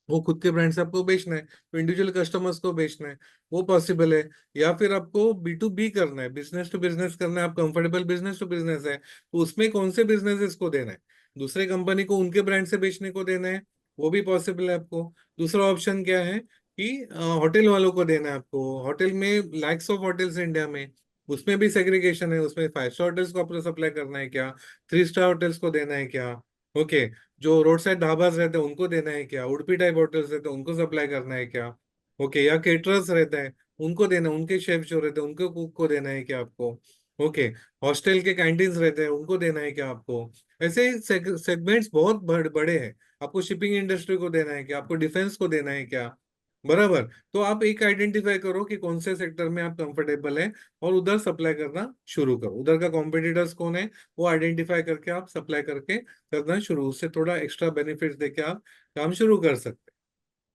वो खुद के ब्रांड से आपको बेचना है तो इंडिविजुअल कस्टमर्स को बेचना है, वो पॉसिबल है। या फिर आपको B2B करना है, बिजनेस टू बिजनेस करना है, आप कंफर्टेबल बिजनेस टू बिजनेस है तो उसमें कौन से बिजनेसेस को देना है, दूसरे कंपनी को उनके ब्रांड से बेचने को देना है, वो भी पॉसिबल है आपको। दूसरा ऑप्शन क्या है कि होटल वालों को देना है आपको, होटल में लैक्स ऑफ होटल्स इंडिया में, उसमें भी सेग्रीगेशन है, उसमें 5 स्टार होटल्स को आपको सप्लाई करना है क्या, 3 स्टार होटल्स को देना है क्या, ओके, जो रोड साइड ढाबास रहते हैं उनको देना है क्या, उडुपी टाइप होटल्स रहते हैं उनको सप्लाई करना है क्या, ओके, या केटरर्स रहते हैं उनको देना, उनके शेफ जो रहते हैं उनको कुक को देना है क्या आपको, ओके, हॉस्टल के कैंटीन्स रहते हैं उनको देना है क्या आपको। ऐसे सेगमेंट्स बहुत बड़े हैं। आपको शिपिंग इंडस्ट्री को देना है क्या, आपको डिफेंस को देना है क्या, बराबर। तो आप एक आइडेंटिफाई करो कि कौन से सेक्टर में आप कंफर्टेबल है और उधर सप्लाई करना शुरू करो, उधर का कॉम्पिटिटर्स कौन है वो आइडेंटिफाई करके आप सप्लाई करके करना शुरू, उससे थोड़ा एक्स्ट्रा बेनिफिट्स देके आप काम शुरू कर सकते हैं,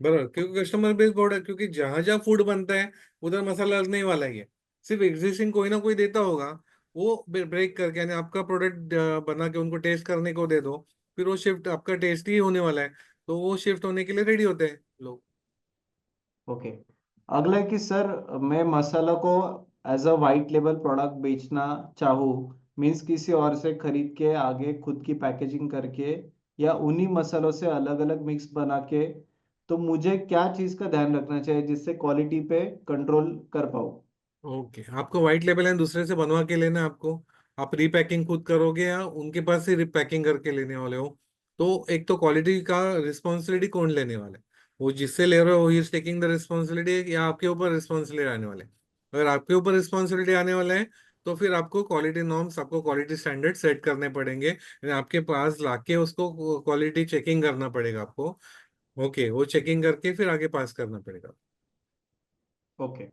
बराबर, क्योंकि कस्टमर बेस बहुत है, क्योंकि जहां जहां फूड बनता है उधर मसाला लगने ही वाला ही है, सिर्फ एग्जिस्टिंग कोई ना कोई देता होगा, वो ब्रेक करके यानी आपका प्रोडक्ट बना के उनको टेस्ट करने को दे दो, फिर वो शिफ्ट आपका टेस्ट ही होने वाला है, तो वो शिफ्ट होने के लिए रेडी होते हैं लोग। ओके, अगला है कि सर मैं मसाला को as a white label product बेचना चाहूँ, मीन्स किसी और से खरीद के आगे खुद की पैकेजिंग करके या उन्हीं मसालों से अलग अलग मिक्स बना के, तो मुझे क्या चीज़ का ध्यान रखना चाहिए जिससे क्वालिटी पे कंट्रोल कर पाऊँ? ओके, आपको व्हाइट लेबल है दूसरे से बनवा के लेना है आपको, आप रीपैकिंग खुद करोगे या उनके पास से रीपैकिंग करके लेने वाले हो, तो एक तो क्वालिटी का रिस्पॉन्सिबिलिटी कौन लेने वाला है, वो जिससे ले रहे हो he is taking the responsibility या आपके ऊपर रिस्पॉन्सिबिलिटी आने वाले, अगर आपके ऊपर रिस्पॉन्सिबिलिटी आने वाला है तो फिर आपको क्वालिटी नॉर्म्स, आपको क्वालिटी स्टैंडर्ड सेट करने पड़ेंगे, यानी आपके पास लाके उसको क्वालिटी चेकिंग करना पड़ेगा आपको, ओके, वो चेकिंग करके फिर आगे पास करना पड़ेगा। ओके,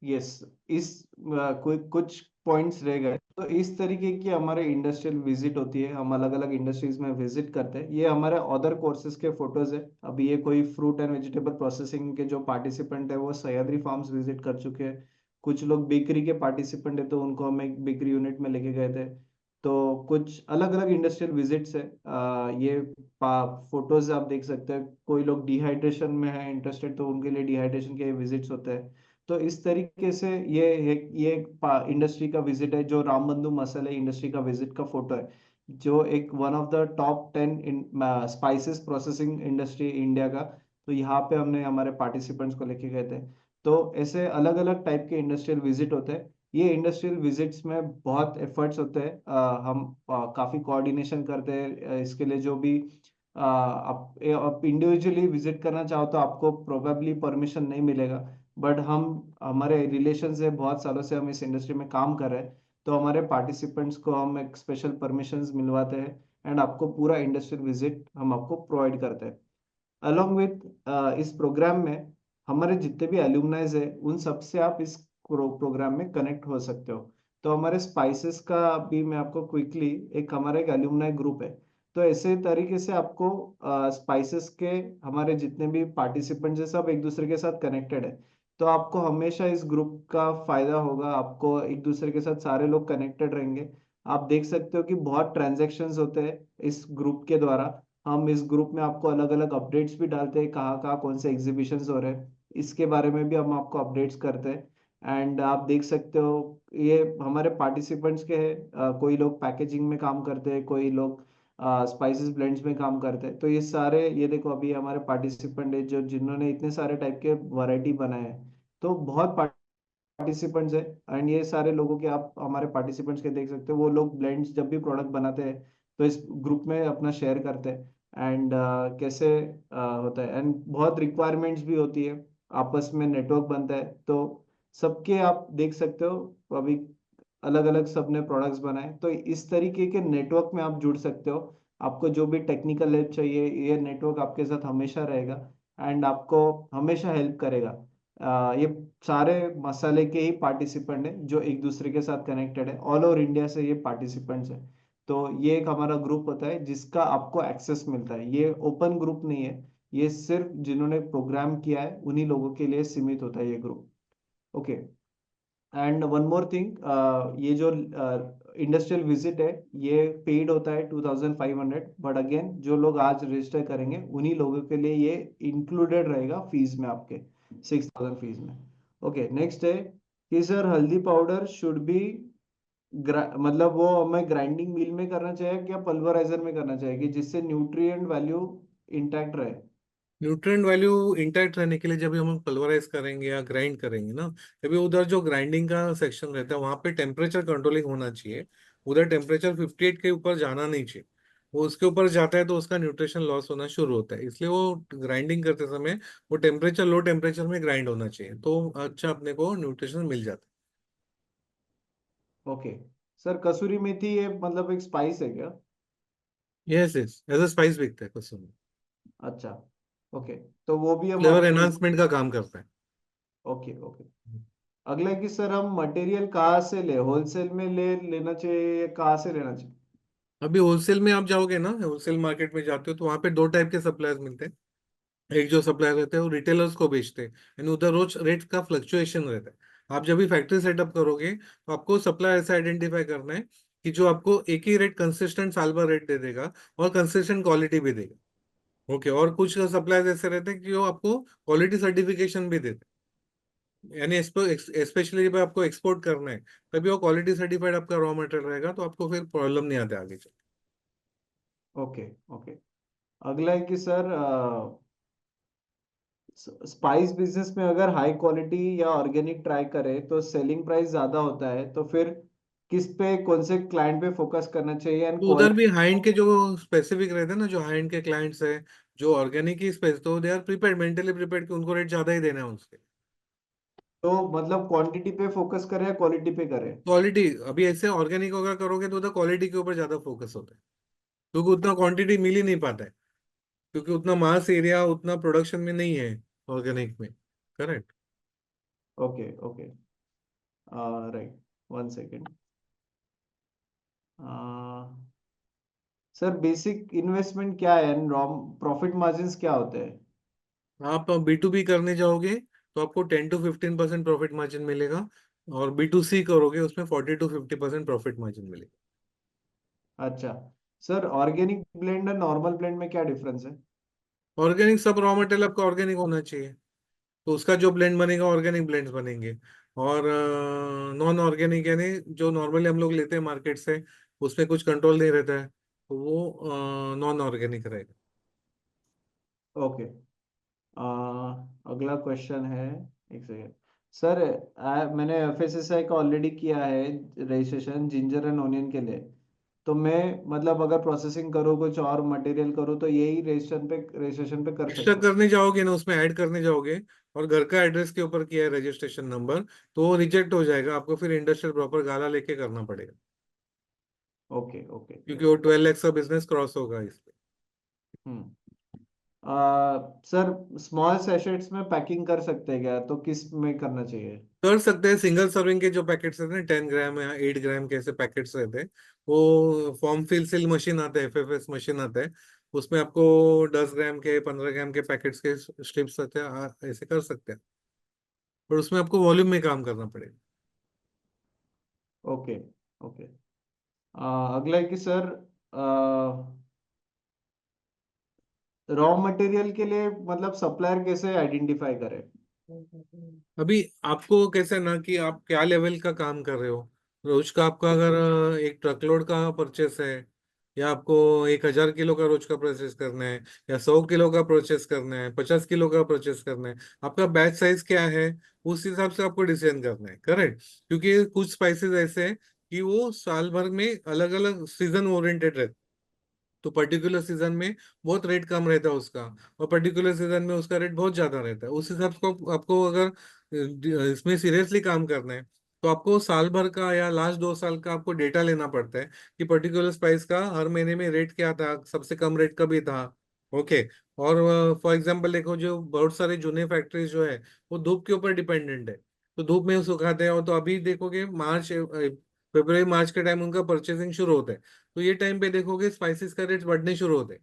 यस, इस कुछ पॉइंट्स रह गए, तो इस तरीके की हमारे इंडस्ट्रियल विजिट होती है, हम अलग अलग इंडस्ट्रीज में विजिट करते हैं। ये हमारे अदर कोर्सेज के फोटोज है। अभी ये कोई फ्रूट एंड वेजिटेबल प्रोसेसिंग के जो पार्टिसिपेंट है वो सह्याद्री फार्म्स विजिट कर चुके हैं। कुछ लोग बेकरी के पार्टिसिपेंट है तो उनको हम एक बेकरी यूनिट में लेके गए थे। तो कुछ अलग अलग इंडस्ट्रियल विजिट्स है। ये फोटोज आप देख सकते हैं। कोई लोग डिहाइड्रेशन में है इंटरेस्टेड तो उनके लिए डिहाइड्रेशन के विजिट्स होते हैं। तो इस तरीके से ये इंडस्ट्री का विजिट है, जो रामबंधु मसाले इंडस्ट्री का विजिट का फोटो है, जो एक one of the top 10 spices processing industry India का। तो यहाँ पे हमने हमारे पार्टिसिपेंट्स को लेके गए थे। तो ऐसे अलग अलग टाइप के इंडस्ट्रियल विजिट होते हैं। ये इंडस्ट्रियल विजिट्स में बहुत एफर्ट्स होते हैं। हम काफी कोऑर्डिनेशन करते हैं इसके लिए। जो भी आप इंडिविजुअली विजिट करना चाहो तो आपको प्रोबेबली परमिशन नहीं मिलेगा। बट हम हमारे रिलेशन से बहुत सालों से हम इस इंडस्ट्री में काम कर रहे हैं, तो हमारे पार्टिसिपेंट्स को हम एक स्पेशल परमिशंस मिलवाते हैं एंड आपको पूरा इंडस्ट्रियल विजिट हम आपको प्रोवाइड करते हैं। अलोंग विथ इस प्रोग्राम में हमारे जितने भी एल्यूमनाइज है उन सब से आप इस प्रोग्राम में कनेक्ट हो सकते हो। तो हमारे स्पाइसेस का भी मैं आपको क्विकली, एक हमारा एक एल्यूमनाई ग्रुप है, तो ऐसे तरीके से आपको स्पाइसेस के हमारे जितने भी पार्टिसिपेंट्स है सब एक दूसरे के साथ कनेक्टेड है। तो आपको हमेशा इस ग्रुप का फायदा होगा, आपको एक दूसरे के साथ सारे लोग कनेक्टेड रहेंगे। आप देख सकते हो कि बहुत ट्रांजैक्शंस होते हैं इस ग्रुप के द्वारा। हम इस ग्रुप में आपको अलग अलग अपडेट्स भी डालते हैं, कहाँ कहाँ कौन से एग्जीबिशंस हो रहे हैं इसके बारे में भी हम आपको अपडेट्स करते हैं। एंड आप देख सकते हो ये हमारे पार्टिसिपेंट्स के हैं। कोई लोग पैकेजिंग में काम करते हैं, कोई लोग स्पाइसेस ब्लेंड्स में काम करते हैं। तो ये सारे, ये देखो अभी हमारे पार्टिसिपेंट है जो जिन्होंने इतने सारे टाइप के वैरायटी बनाए हैं। तो बहुत पार्टिसिपेंट्स है। एंड ये सारे लोगों के आप हमारे पार्टिसिपेंट्स के देख सकते हो, वो लोग ब्लेंड्स जब भी प्रोडक्ट बनाते हैं तो इस ग्रुप में अपना शेयर करते हैं। एंड कैसे होता है, एंड बहुत रिक्वायरमेंट्स भी होती है, आपस में नेटवर्क बनता है। तो सबके आप देख सकते हो अभी अलग अलग सबने प्रोडक्ट्स बनाए। तो इस तरीके के नेटवर्क में आप जुड़ सकते हो। आपको जो भी टेक्निकल हेल्प चाहिए, ये नेटवर्क आपके साथ हमेशा रहेगा एंड आपको हमेशा हेल्प करेगा। ये सारे मसाले के ही पार्टिसिपेंट हैं जो एक दूसरे के साथ कनेक्टेड है। ऑल ओवर इंडिया से ये पार्टिसिपेंट्स हैं। तो ये एक हमारा ग्रुप होता है जिसका आपको एक्सेस मिलता है। ये ओपन ग्रुप नहीं है, ये सिर्फ जिन्होंने प्रोग्राम किया है उन्हीं लोगों के लिए सीमित होता है ये group. Okay. And one more thing, ये जो इंडस्ट्रियल विजिट है ये पेड होता है 2500। बट अगेन जो लोग आज रजिस्टर करेंगे उन्हीं लोगों के लिए ये इंक्लूडेड रहेगा फीस में, आपके 6000 फीस में। ओके, नेक्स्ट है कि सर हल्दी पाउडर शुड बी मतलब वो हमें ग्राइंडिंग मिल में करना चाहिए क्या पल्वराइजर में करना चाहिए, कि जिससे न्यूट्रिएंट वैल्यू इंटैक्ट रहे। न्यूट्रिएंट वैल्यू इंटैक्ट रहने के लिए जब भी हम पल्वराइज करेंगे या ग्राइंड करेंगे ना, तभी उधर जो ग्राइंडिंग का सेक्शन रहता है वहां पे टेम्परेचर कंट्रोलिंग होना चाहिए। उधर टेम्परेचर 58 के ऊपर जाना नहीं चाहिए। वो उसके ऊपर जाता है तो उसका न्यूट्रिशन लॉस होना शुरू होता है। इसलिए वो ग्राइंडिंग करते समय वो टेम्परेचर लो टेम्परेचर में ग्राइंड होना चाहिए, तो अच्छा अपने को न्यूट्रिशन मिल जाता ओके सर, कसूरी मेथी ये मतलब एक स्पाइस है क्या? है। Yes yes, as a spice बिकता है कसम। अच्छा। ओके, तो वो भी हम फ्लेवर अपने एनहांसमेंट का काम करता है। Okay okay. अगला है कि सर हम मटेरियल कहाँ से ले, होलसेल में लेना चाहिए या कहाँ से लेना चाहिए? अभी होलसेल में आप जाओगे ना, होलसेल मार्केट में जाते हो तो वहां पे दो टाइप के सप्लायर्स मिलते हैं। एक जो सप्लायर रहते हैं वो रिटेलर्स को बेचते हैं, यानी उधर रोज रेट का फ्लक्चुएशन रहता है। आप जब भी फैक्ट्री सेटअप करोगे तो आपको सप्लायर ऐसा आइडेंटिफाई करना है कि जो आपको एक ही रेट कंसिस्टेंट साल भर रेट दे देगा और कंसिस्टेंट क्वालिटी भी देगा। ओके, और कुछ सप्लायर्स ऐसे रहते हैं कि वो आपको क्वालिटी सर्टिफिकेशन भी देते हैं, यानी स्पेशली जब आपको एक्सपोर्ट करना है तभी वो क्वालिटी सर्टिफाइड आपका रॉ मटेरियल रहेगा, तो आपको फिर प्रॉब्लम नहीं आते आगे चल। Okay okay. अगला है कि सर स्पाइस बिजनेस में अगर हाई क्वालिटी या ऑर्गेनिक ट्राई करे तो सेलिंग प्राइस ज्यादा होता है, तो फिर किस पे, कौन से क्लाइंट पे फोकस करना चाहिए एंड तो उधर भी क्वालिटी? हाई एंड के जो स्पेसिफिक रहते हैं ना, जो हाई एंड के क्लाइंट्स है, जो ऑर्गेनिक ही स्पेस, तो they are prepared, mentally prepared कि उनको रेट ज्यादा ही देना है उसके। तो मतलब क्वांटिटी पे फोकस करे या क्वालिटी पे करे? क्वालिटी, अभी ऐसे ऑर्गेनिक वगैरह करोगे तो उधर क्वालिटी के ऊपर ज्यादा फोकस होता है, क्योंकि उतना क्वांटिटी मिल ही नहीं पाता है, क्योंकि उतना मास एरिया उतना प्रोडक्शन में नहीं है ऑर्गेनिक में। Correct. Okay okay. Right, one second. Sir basic investment क्या है एंड प्रॉफिट मार्जिन्स क्या होते हैं? आप B2B करने जाओगे तो आपको 10 to 15% प्रॉफिट मार्जिन मिलेगा, और B2C करोगे उसमें 40 to 50% प्रॉफिट मार्जिन मिलेगा। अच्छा सर, ऑर्गेनिक ब्लेंड और नॉर्मल ब्लेंड में क्या डिफरेंस है? ऑर्गेनिक सब रॉ मटेरियल आपका ऑर्गेनिक होना चाहिए, तो उसका जो ब्लेंड बनेगा ऑर्गेनिक ब्लेंड्स बनेंगे। और नॉन ऑर्गेनिक यानी जो नॉर्मली हम लोग लेते हैं मार्केट से, उसमें कुछ कंट्रोल नहीं रहता है, तो वो नॉन ऑर्गेनिक रहेगा। ओके। अगला क्वेश्चन है, एक सेकेंड सर। मैंने एफएसएसआई का ऑलरेडी किया है रजिस्ट्रेशन जिंजर एंड ओनियन के लिए। तो मैं मतलब अगर प्रोसेसिंग करूँ कुछ और मटेरियल करूँ तो यही रजिस्ट्रेशन पे कर एक्स्ट्रा सकता हूँ? करने जाओगे ना, उसमें ऐड करने जाओगे और घर का एड्रेस के ऊपर किया है रजिस्ट्रेशन नंबर, तो वो रिजेक्ट हो जाएगा, आपको फिर इंडस्ट्रियल प्रॉपर गाला लेके करना पड़ेगा, ओके ओके, क्योंकि यस। वो 12 लाख का बिजनेस क्रॉस होगा इसलिए। हम्म। सर स्मॉल सैशेट्स में पैकिंग कर सकते हैं क्या, तो किस में करना चाहिए? कर सकते हैं, सिंगल सर्विंग के जो पैकेट्स रहते हैं 10 ग्राम या 8 ग्राम के ऐसे पैकेट्स रहते हैं, वो फॉर्म फिल सिल मशीन आता है, FFS मशीन आता है, उसमें आपको 10 ग्राम के 15 ग्राम के पैकेट्स के स्ट्रिप्स रहते हैं, ऐसे कर सकते हैं, पर उसमें आपको वॉल्यूम में काम करना पड़ेगा। Okay okay. अगला है कि सर रॉ मटेरियल के लिए मतलब सप्लायर कैसे आइडेंटिफाई करें? अभी आपको कैसा ना कि आप क्या लेवल का काम कर रहे हो। रोज का आपका अगर एक ट्रकलोड का परचेस है, या आपको 1,000 किलो का रोज का परचेस करना है, या 100 किलो का परचेस करना है, 50 किलो का परचेस करना है, आपका बैच साइज क्या है, उस हिसाब से आपको डिसीजन करना है। करेक्ट, क्योंकि कुछ स्पाइसेस ऐसे हैं कि वो साल भर में अलग अलग सीजन ओरिएंटेड रहते, तो पर्टिकुलर सीजन में बहुत रेट कम रहता है उसका, और पर्टिकुलर सीजन में उसका रेट बहुत ज्यादा रहता है। उस हिसाब से आपको अगर इसमें सीरियसली काम करना है, तो आपको साल भर का या लास्ट 2 साल का आपको डेटा लेना पड़ता है कि पर्टिकुलर स्पाइस का हर महीने में रेट क्या था, सबसे कम रेट कभी था। ओके। और फॉर एग्जांपल देखो, जो बहुत सारे जूने फैक्ट्रीज जो है वो धूप के ऊपर डिपेंडेंट है, तो धूप में सुखाते हैं। और तो अभी देखोगे मार्च फरवरी मार्च के टाइम उनका परचेसिंग शुरू होता है, तो ये टाइम पे देखोगे स्पाइसेस का रेट बढ़ने शुरू होते हैं।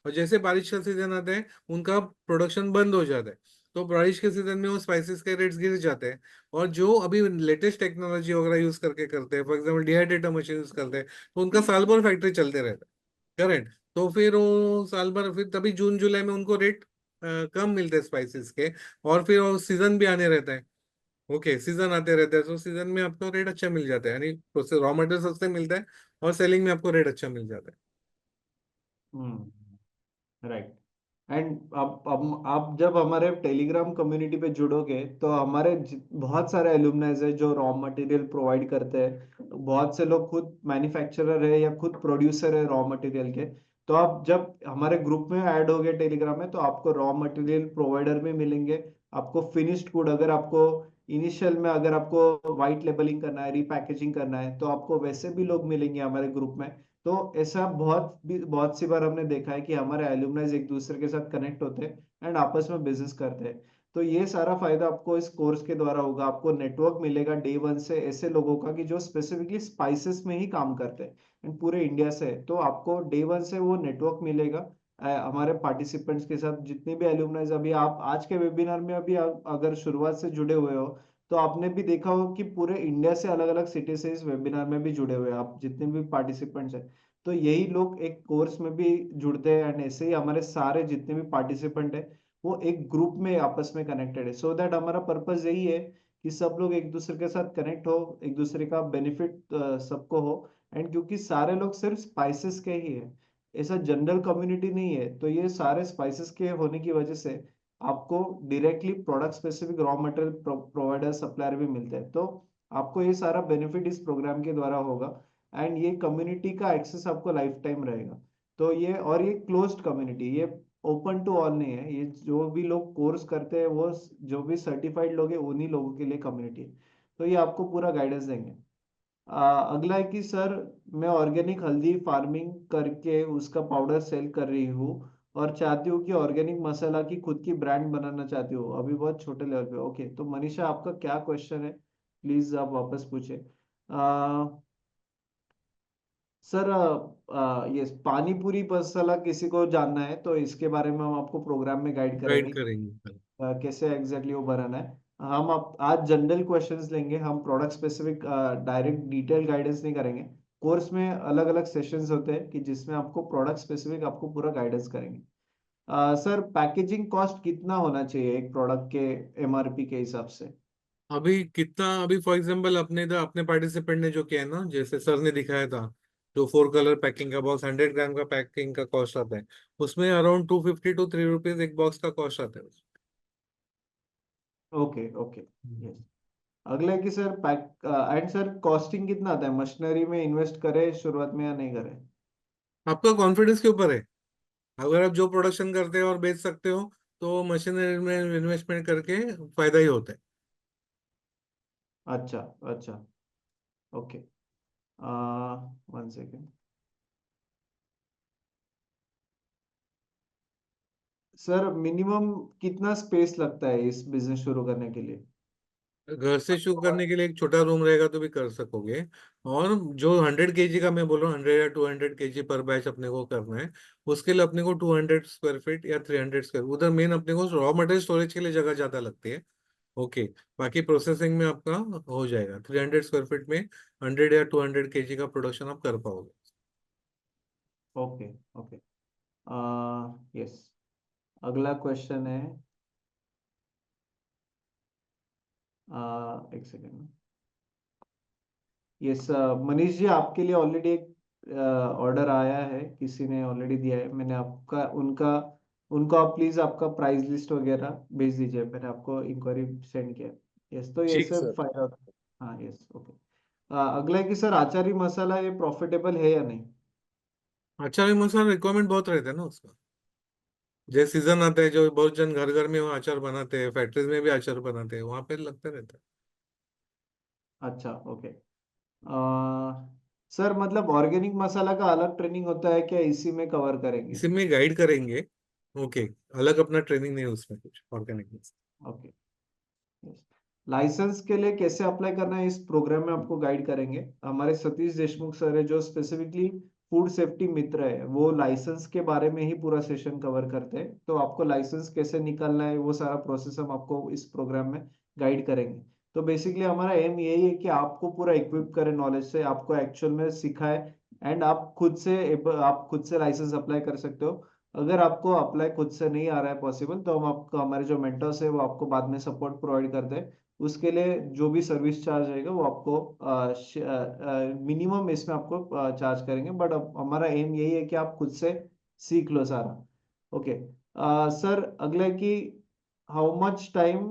और जैसे बारिश का सीजन आता है उनका प्रोडक्शन बंद हो जाता है, तो बारिश के सीजन में वो स्पाइसेस के रेट्स गिर जाते हैं। और जो अभी लेटेस्ट टेक्नोलॉजी वगैरह यूज करके करते हैं, for example dehydrator machine use करते हैं, तो उनका साल भर फैक्ट्री चलते रहता है। करेक्ट। तो फिर वो साल भर, फिर तभी जून जुलाई में उनको रेट कम मिलते हैं स्पाइसेस के। और फिर वो सीजन भी आने रहता है। ओके, सीजन आते रहते हैं, तो सीजन में आपको रेट अच्छा मिल जाता है, यानी रॉ मटेरियल सस्ते मिलता है और सेलिंग में आपको रेट अच्छा मिल जाता है। राइट। एंड अब आप जब हमारे टेलीग्राम कम्युनिटी पे जुड़ोगे तो हमारे बहुत सारे एलुमनाइज है जो रॉ मटेरियल प्रोवाइड करते हैं। बहुत से लोग खुद मैन्युफैक्चरर है या खुद प्रोड्यूसर है रॉ मटेरियल के। तो आप जब हमारे ग्रुप में ऐड हो गए टेलीग्राम में तो आपको रॉ मटेरियल प्रोवाइडर भी मिलेंगे। आपको फिनिश्ड गुड, अगर आपको इनिशियल में अगर आपको वाइट लेबलिंग करना है, रीपैकेजिंग करना है, तो आपको वैसे भी लोग मिलेंगे हमारे ग्रुप में। तो ऐसा बहुत सी बार हमने देखा है कि हमारे एलुमनाइज एक दूसरे के साथ कनेक्ट होते हैं एंड आपस में बिजनेस करते हैं। तो ये सारा फायदा आपको इस कोर्स के द्वारा होगा। आपको नेटवर्क मिलेगा डे वन से ऐसे लोगों का कि जो स्पेसिफिकली स्पाइसेस में ही काम करते हैं एंड पूरे इंडिया से है। तो आपको डे वन से वो नेटवर्क मिलेगा हमारे पार्टिसिपेंट्स के साथ। जितने भी एलुमनाइज अभी आप आज के वेबिनार में अभी अगर शुरुआत से जुड़े हुए हो तो आपने भी देखा हो कि पूरे इंडिया से अलग अलग सिटी से इस वेबिनार में भी जुड़े हुए हैं आप, जितने भी पार्टिसिपेंट्स हैं। तो यही लोग एक कोर्स में भी जुड़ते हैं एंड ऐसे ही हमारे सारे जितने भी पार्टिसिपेंट है वो एक ग्रुप में आपस में कनेक्टेड है। सो दैट हमारा पर्पस यही है कि सब लोग एक दूसरे के साथ कनेक्ट हो, एक दूसरे का बेनिफिट सबको हो। एंड क्योंकि सारे लोग सिर्फ स्पाइसेस के ही है, ऐसा जनरल कम्युनिटी नहीं है, तो ये सारे स्पाइसेस के होने की वजह से आपको directly product specific raw material provider supplier भी मिलते हैं। तो आपको ये सारा बेनिफिट इस प्रोग्राम के द्वारा होगा एंड ये कम्युनिटी का एक्सेस आपको लाइफ टाइम रहेगा। तो ये, और ये क्लोज्ड कम्युनिटी, ये ओपन टू ऑल नहीं है। ये जो भी लोग कोर्स करते हैं वो जो भी सर्टिफाइड लोग हैं उन्हीं लोगों के लिए कम्युनिटी है। तो ये आपको पूरा गाइडेंस देंगे। अगला है कि सर मैं ऑर्गेनिक हल्दी फार्मिंग करके उसका पाउडर सेल कर रही हूँ और चाहती हूँ कि ऑर्गेनिक मसाला की खुद की ब्रांड बनाना चाहती हूँ, अभी बहुत छोटे लेवल पे। ओके, तो मनीषा आपका क्या क्वेश्चन है, प्लीज आप वापस पूछे। सर ये पानी पूरी मसाला किसी को जानना है तो इसके बारे में हम आपको प्रोग्राम में गाइड गाइड करेंगे करेंगे। कैसे एग्जैक्टली वो बनाना है। हम आज जनरल क्वेश्चंस लेंगे, हम product specific direct detail guidance नहीं करेंगे। कोर्स में अलग अलग सेशंस होते हैं कि जिसमें आपको प्रोडक्ट स्पेसिफिक आपको पूरा गाइडेंस करेंगे। सर पैकेजिंग कॉस्ट कितना होना चाहिए एक प्रोडक्ट के एमआरपी के हिसाब से? अभी कितना, अभी फॉर एग्जांपल अपने पार्टिसिपेंट ने जो किया है ना, जैसे सर ने दिखाया था, जो 4 कलर पैकिंग का बॉक्स 100 ग्राम का पैकिंग का कॉस्ट आता है, उसमें अराउंड 250 to 3 रुपीज एक बॉक्स का कॉस्ट आता है। Okay okay, yes. अगला है कि sir pack and sir costing कितना आता है, मशीनरी में इन्वेस्ट करें शुरुआत में या नहीं करें? आपका कॉन्फिडेंस के ऊपर है। अगर आप जो प्रोडक्शन करते हो और बेच सकते हो, तो मशीनरी में इन्वेस्टमेंट करके फायदा ही होता है। अच्छा अच्छा, okay. One second sir, minimum कितना स्पेस लगता है इस बिजनेस शुरू करने के लिए? घर से शुरू करने के लिए एक छोटा रूम रहेगा तो भी कर सकोगे। और जो 100 kg का मैं बोल रहा हूँ, 100 या 200 kg पर बैच अपने को करना है, उसके लिए अपने को 200 स्क्वायर फीट या 300 स्क्वायर, उधर मेन अपने को रॉ मटेरियल स्टोरेज के लिए जगह ज्यादा लगती है। ओके। बाकी प्रोसेसिंग में आपका हो जाएगा 300 स्क्वायर फीट में, 100 या 200 kg का प्रोडक्शन आप कर पाओगे। Okay okay, yes. अगला क्वेश्चन है एक सेकेंड। यस मनीष जी, आपके लिए ऑलरेडी एक ऑर्डर आया है, किसी ने ऑलरेडी दिया है। मैंने आपका उनका उनको आप प्लीज आपका प्राइस लिस्ट वगैरह भेज दीजिए, मैंने आपको इंक्वायरी सेंड किया है। यस, तो ये ठीक सब सर। File out. हाँ यस, ओके। अगला है कि सर आचारी मसाला ये प्रॉफिटेबल है या नहीं? अचार मसाला रिक्वायरमेंट बहुत रहता है ना उसका। जैसे सीजन आता है, जो बहुत जन घर घर में वो अचार बनाते हैं, फैक्ट्रीज में भी अचार बनाते हैं, वहां पे लगता रहता है। अच्छा, ओके। सर मतलब ऑर्गेनिक मसाला का अलग ट्रेनिंग होता है क्या, इसी में कवर करेंगे? इसी में गाइड करेंगे। ओके। अलग अपना ट्रेनिंग नहीं है उसमें कुछ ऑर्गेनिक में। ओके। लाइसेंस के लिए कैसे अप्लाई करना है, इस प्रोग्राम में आपको गाइड करेंगे हमारे सतीश देशमुख सर है, जो स्पेसिफिकली फूड सेफ्टी मित्र है। वो लाइसेंस के बारे में ही पूरा सेशन कवर करते हैं, तो आपको लाइसेंस कैसे निकालना है वो सारा प्रोसेस हम आपको इस प्रोग्राम में गाइड करेंगे। तो बेसिकली हमारा एम यही है कि आपको पूरा इक्विप करें नॉलेज से, आपको एक्चुअल में सिखाए, एंड आप खुद से लाइसेंस अप्लाई कर सकते हो। अगर आपको अप्लाई खुद से नहीं आ रहा है पॉसिबल, तो हम आपको, हमारे जो मेंटर्स है वो आपको बाद में सपोर्ट प्रोवाइड करते हैं। उसके लिए जो भी सर्विस चार्ज रहेगा वो आपको मिनिमम इसमें आपको चार्ज करेंगे, बट अब हमारा एम यही है कि आप खुद से सीख लो सारा। ओके। सर अगला है कि हाउ मच टाइम,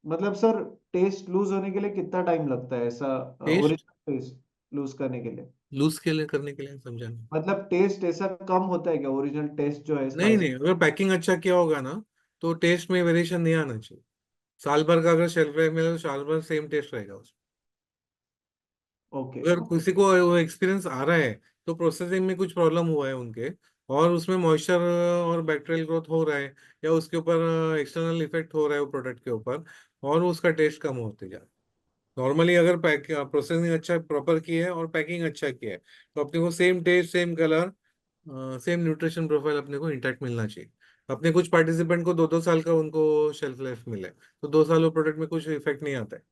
मतलब सर टेस्ट लूज होने के लिए कितना टाइम लगता है, ऐसा टेस्ट ओरिजिनल टेस्ट लूज करने के लिए? लूज के लिए करने के लिए समझाना। मतलब टेस्ट ऐसा कम होता है क्या, ओरिजिनल टेस्ट जो है नहीं स्पाइसी? नहीं, अगर पैकिंग अच्छा किया होगा ना, तो टेस्ट में वेरिएशन नहीं आना चाहिए। साल भर का अगर शेल्फ लाइफ में, तो साल भर सेम टेस्ट रहेगा उसमें। ओके अगर ओके। किसी को वो एक्सपीरियंस आ रहा है, तो प्रोसेसिंग में कुछ प्रॉब्लम हुआ है उनके, और उसमें मॉइस्चर और बैक्टीरियल ग्रोथ हो रहा है, या उसके ऊपर एक्सटर्नल इफेक्ट हो रहा है वो प्रोडक्ट के ऊपर, और उसका टेस्ट कम होते जा रहा है। नॉर्मली अगर पैक प्रोसेसिंग अच्छा प्रॉपर की है और पैकिंग अच्छा किया है, तो अपने को same taste, same colour, same nutrition profile अपने को इंटैक्ट मिलना चाहिए। अपने कुछ पार्टिसिपेंट को 2-2 साल का उनको शेल्फ लाइफ मिले, तो 2 साल वो प्रोडक्ट में कुछ इफेक्ट नहीं आता है।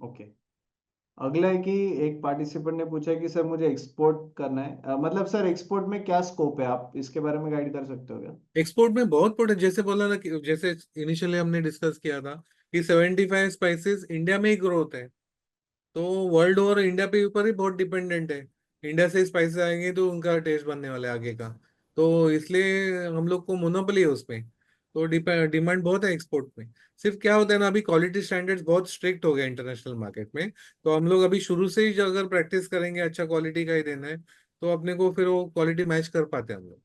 ओके। अगला है कि एक पार्टिसिपेंट ने पूछा कि सर मुझे एक्सपोर्ट करना है, मतलब सर एक्सपोर्ट में क्या स्कोप है, आप इसके बारे में गाइड कर सकते हो क्या? एक्सपोर्ट में बहुत प्रोडक्ट, जैसे बोला ना कि जैसे इनिशियली हमने डिस्कस किया था कि 75 स्पाइसेस इंडिया में ही ग्रो होते हैं, तो वर्ल्ड ओवर इंडिया पे ऊपर ही बहुत डिपेंडेंट है। इंडिया से स्पाइसेस आएंगे तो उनका टेस्ट बनने वाला है आगे का। तो इसलिए हम लोग को मोनोपोली है उसमें। तो डिमांड बहुत है एक्सपोर्ट में। सिर्फ क्या होता है ना, अभी क्वालिटी स्टैंडर्ड्स बहुत स्ट्रिक्ट हो गए इंटरनेशनल मार्केट में। तो हम लोग अभी शुरू से ही जो अगर प्रैक्टिस करेंगे, अच्छा क्वालिटी का ही देना है, तो अपने को फिर वो क्वालिटी मैच कर पाते हैं हम लोग।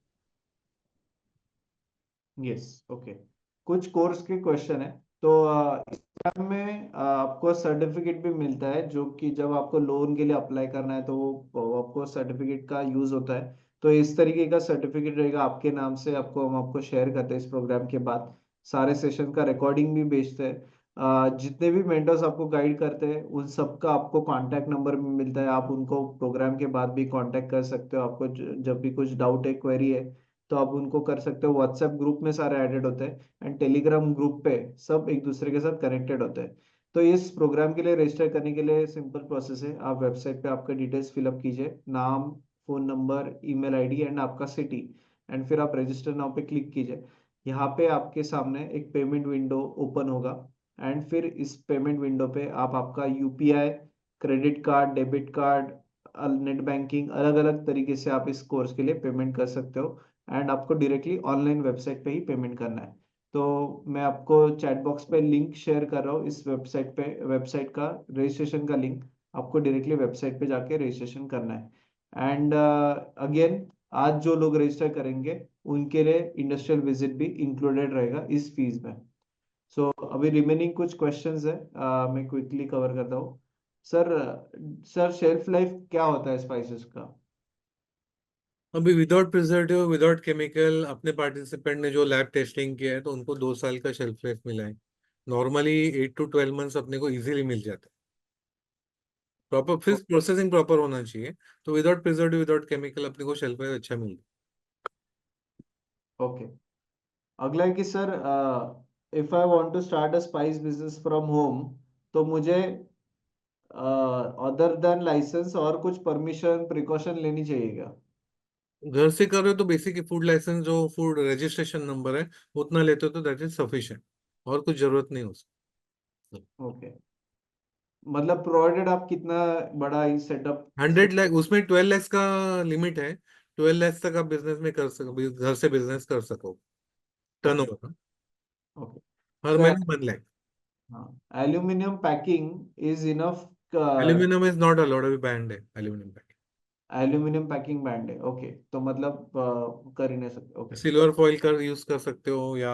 Yes, okay. कुछ कोर्स के क्वेश्चन है। तो इस एग्जाम में आपको सर्टिफिकेट भी मिलता है, जो कि जब आपको लोन के लिए अप्लाई करना है तो वो आपको सर्टिफिकेट का यूज होता है। तो इस तरीके का सर्टिफिकेट रहेगा आपके नाम से, आपको हम आपको शेयर करते हैं इस प्रोग्राम के बाद। सारे सेशन का रिकॉर्डिंग भी भेजते हैं। जितने भी मेंटर्स आपको गाइड करते हैं उन सबका आपको कांटेक्ट नंबर भी मिलता है, आप उनको प्रोग्राम के बाद भी कांटेक्ट कर सकते हो। आपको जब भी कुछ डाउट है, क्वेरी है, तो आप उनको कर सकते हो। व्हाट्सएप ग्रुप में सारे ऐडेड होते हैं, एंड टेलीग्राम ग्रुप पे सब एक दूसरे के साथ कनेक्टेड होते हैं। तो इस प्रोग्राम के लिए रजिस्टर करने के लिए सिंपल प्रोसेस है, आप वेबसाइट पे आपका डिटेल्स फिलअप कीजिए, नाम, phone number, email ID and आपका सिटी, एंड फिर आप रजिस्टर नाउ पे क्लिक कीजिए। यहाँ पे आपके सामने एक पेमेंट विंडो ओपन होगा, एंड फिर इस पेमेंट विंडो पे आप आपका UPI, credit card, debit card, net banking, अलग अलग तरीके से आप इस कोर्स के लिए पेमेंट कर सकते हो, एंड आपको डायरेक्टली ऑनलाइन वेबसाइट पे ही पेमेंट करना है। तो मैं आपको चैट बॉक्स पे लिंक शेयर कर रहा हूँ इस वेबसाइट पे, वेबसाइट का रजिस्ट्रेशन का लिंक। आपको डायरेक्टली वेबसाइट पे जाके रजिस्ट्रेशन करना है। एंड अगेन, आज जो लोग रजिस्टर करेंगे उनके लिए इंडस्ट्रियल विजिट भी इंक्लूडेड रहेगा इस फीस में। सो अभी रिमेनिंग कुछ क्वेश्चंस है, मैं क्विकली कवर करता हूँ। सर, सर शेल्फ लाइफ क्या होता है स्पाइसेस का? अभी विदाउट प्रिजर्वेटिव, विदाउट केमिकल, अपने पार्टिसिपेंट ने जो लैब टेस्टिंग किया है, तो उनको 2 साल का शेल्फ लाइफ मिला है। नॉर्मली 8 to 12 मंथ्स अपने को इजीली मिल जाता है। प्रॉपर फिर प्रोसेसिंग प्रॉपर होना चाहिए। तो विदाउट प्रिजर्वेटिव, विदाउट केमिकल अपने को शेल्फ लाइफ अच्छा मिलता ओके। अगला है कि sir if I want to start a spice business from home, तो मुझे अदर देन लाइसेंस और कुछ परमिशन प्रिकॉशन लेनी चाहिए क्या? है। घर से कर रहे हो तो बेसिक फूड लाइसेंस, जो फूड रजिस्ट्रेशन नंबर है, उतना लेते हो तो दैट इज सफिशिएंट। और कुछ जरूरत नहीं उसकी। ओके, मतलब प्रोवाइडेड आप कितना बड़ा ही सेटअप 100 लाख, उसमें 12 लाख का लिमिट है। 12 लाख तक आप बिजनेस में कर सको, घर से बिजनेस कर सको, ओके टर्नओवर ओके हर सो महीने 1 लाख। हाँ aluminium packing is enough, aluminium is not allowed, अभी बैंड है aluminium packing. Aluminium packing band है, ओके, तो मतलब कर ही नहीं सकते, ओके सिल्वर फॉइल का यूज कर सकते हो, या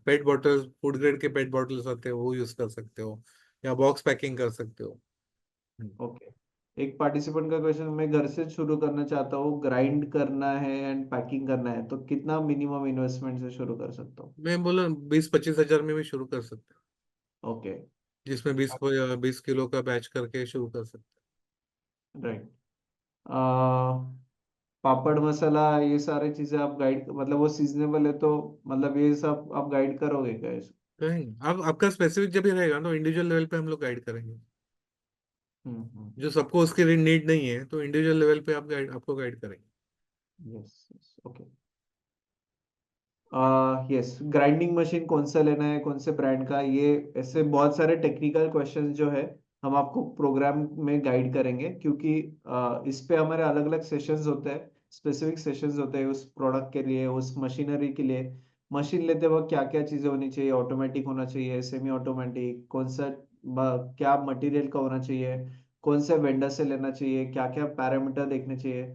पेट बॉटल, फूड ग्रेड के पेट बॉटल्स आते हैं वो यूज कर सकते हो, या बॉक्स पैकिंग कर सकते हो। ओके। एक पार्टिसिपेंट का क्वेश्चन, मैं घर से शुरू करना चाहता हूँ, ग्राइंड करना है एंड पैकिंग करना है, तो कितना मिनिमम इन्वेस्टमेंट से शुरू कर सकता हूँ? मैं बोला 20-25 हजार में भी शुरू कर सकते हो, ओके जिसमें 20 किलो का बैच करके शुरू कर सकते राइट। पापड़ मसाला ये सारी चीजें आप गाइड, मतलब वो सीजनेबल है तो मतलब ये सब आप गाइड करोगे क्या इस? हो। कहेंगे आप, आपका स्पेसिफिक जब भी रहेगा तो इंडिविजुअल लेवल पे हम लोग गाइड करेंगे। हम्म, जो सबको उसकी नीड नहीं है तो इंडिविजुअल लेवल पे आपको गाइड करेंगे। Yes okay. Yes, grinding machine कौन सा लेना है, कौन से ब्रांड का, ये ऐसे बहुत सारे टेक्निकल क्वेश्चंस जो है हम आपको प्रोग्राम में गाइड करेंगे, क्योंकि इस पे हमारे अलग अलग सेशंस होते हैं, स्पेसिफिक सेशंस होते हैं उस प्रोडक्ट के लिए, उस मशीनरी के लिए। मशीन लेते वक्त क्या क्या चीजें होनी चाहिए, ऑटोमेटिक होना चाहिए, सेमी ऑटोमेटिक, कौन सा क्या मटेरियल का होना चाहिए, कौन से वेंडर से लेना चाहिए, क्या क्या पैरामीटर देखने चाहिए।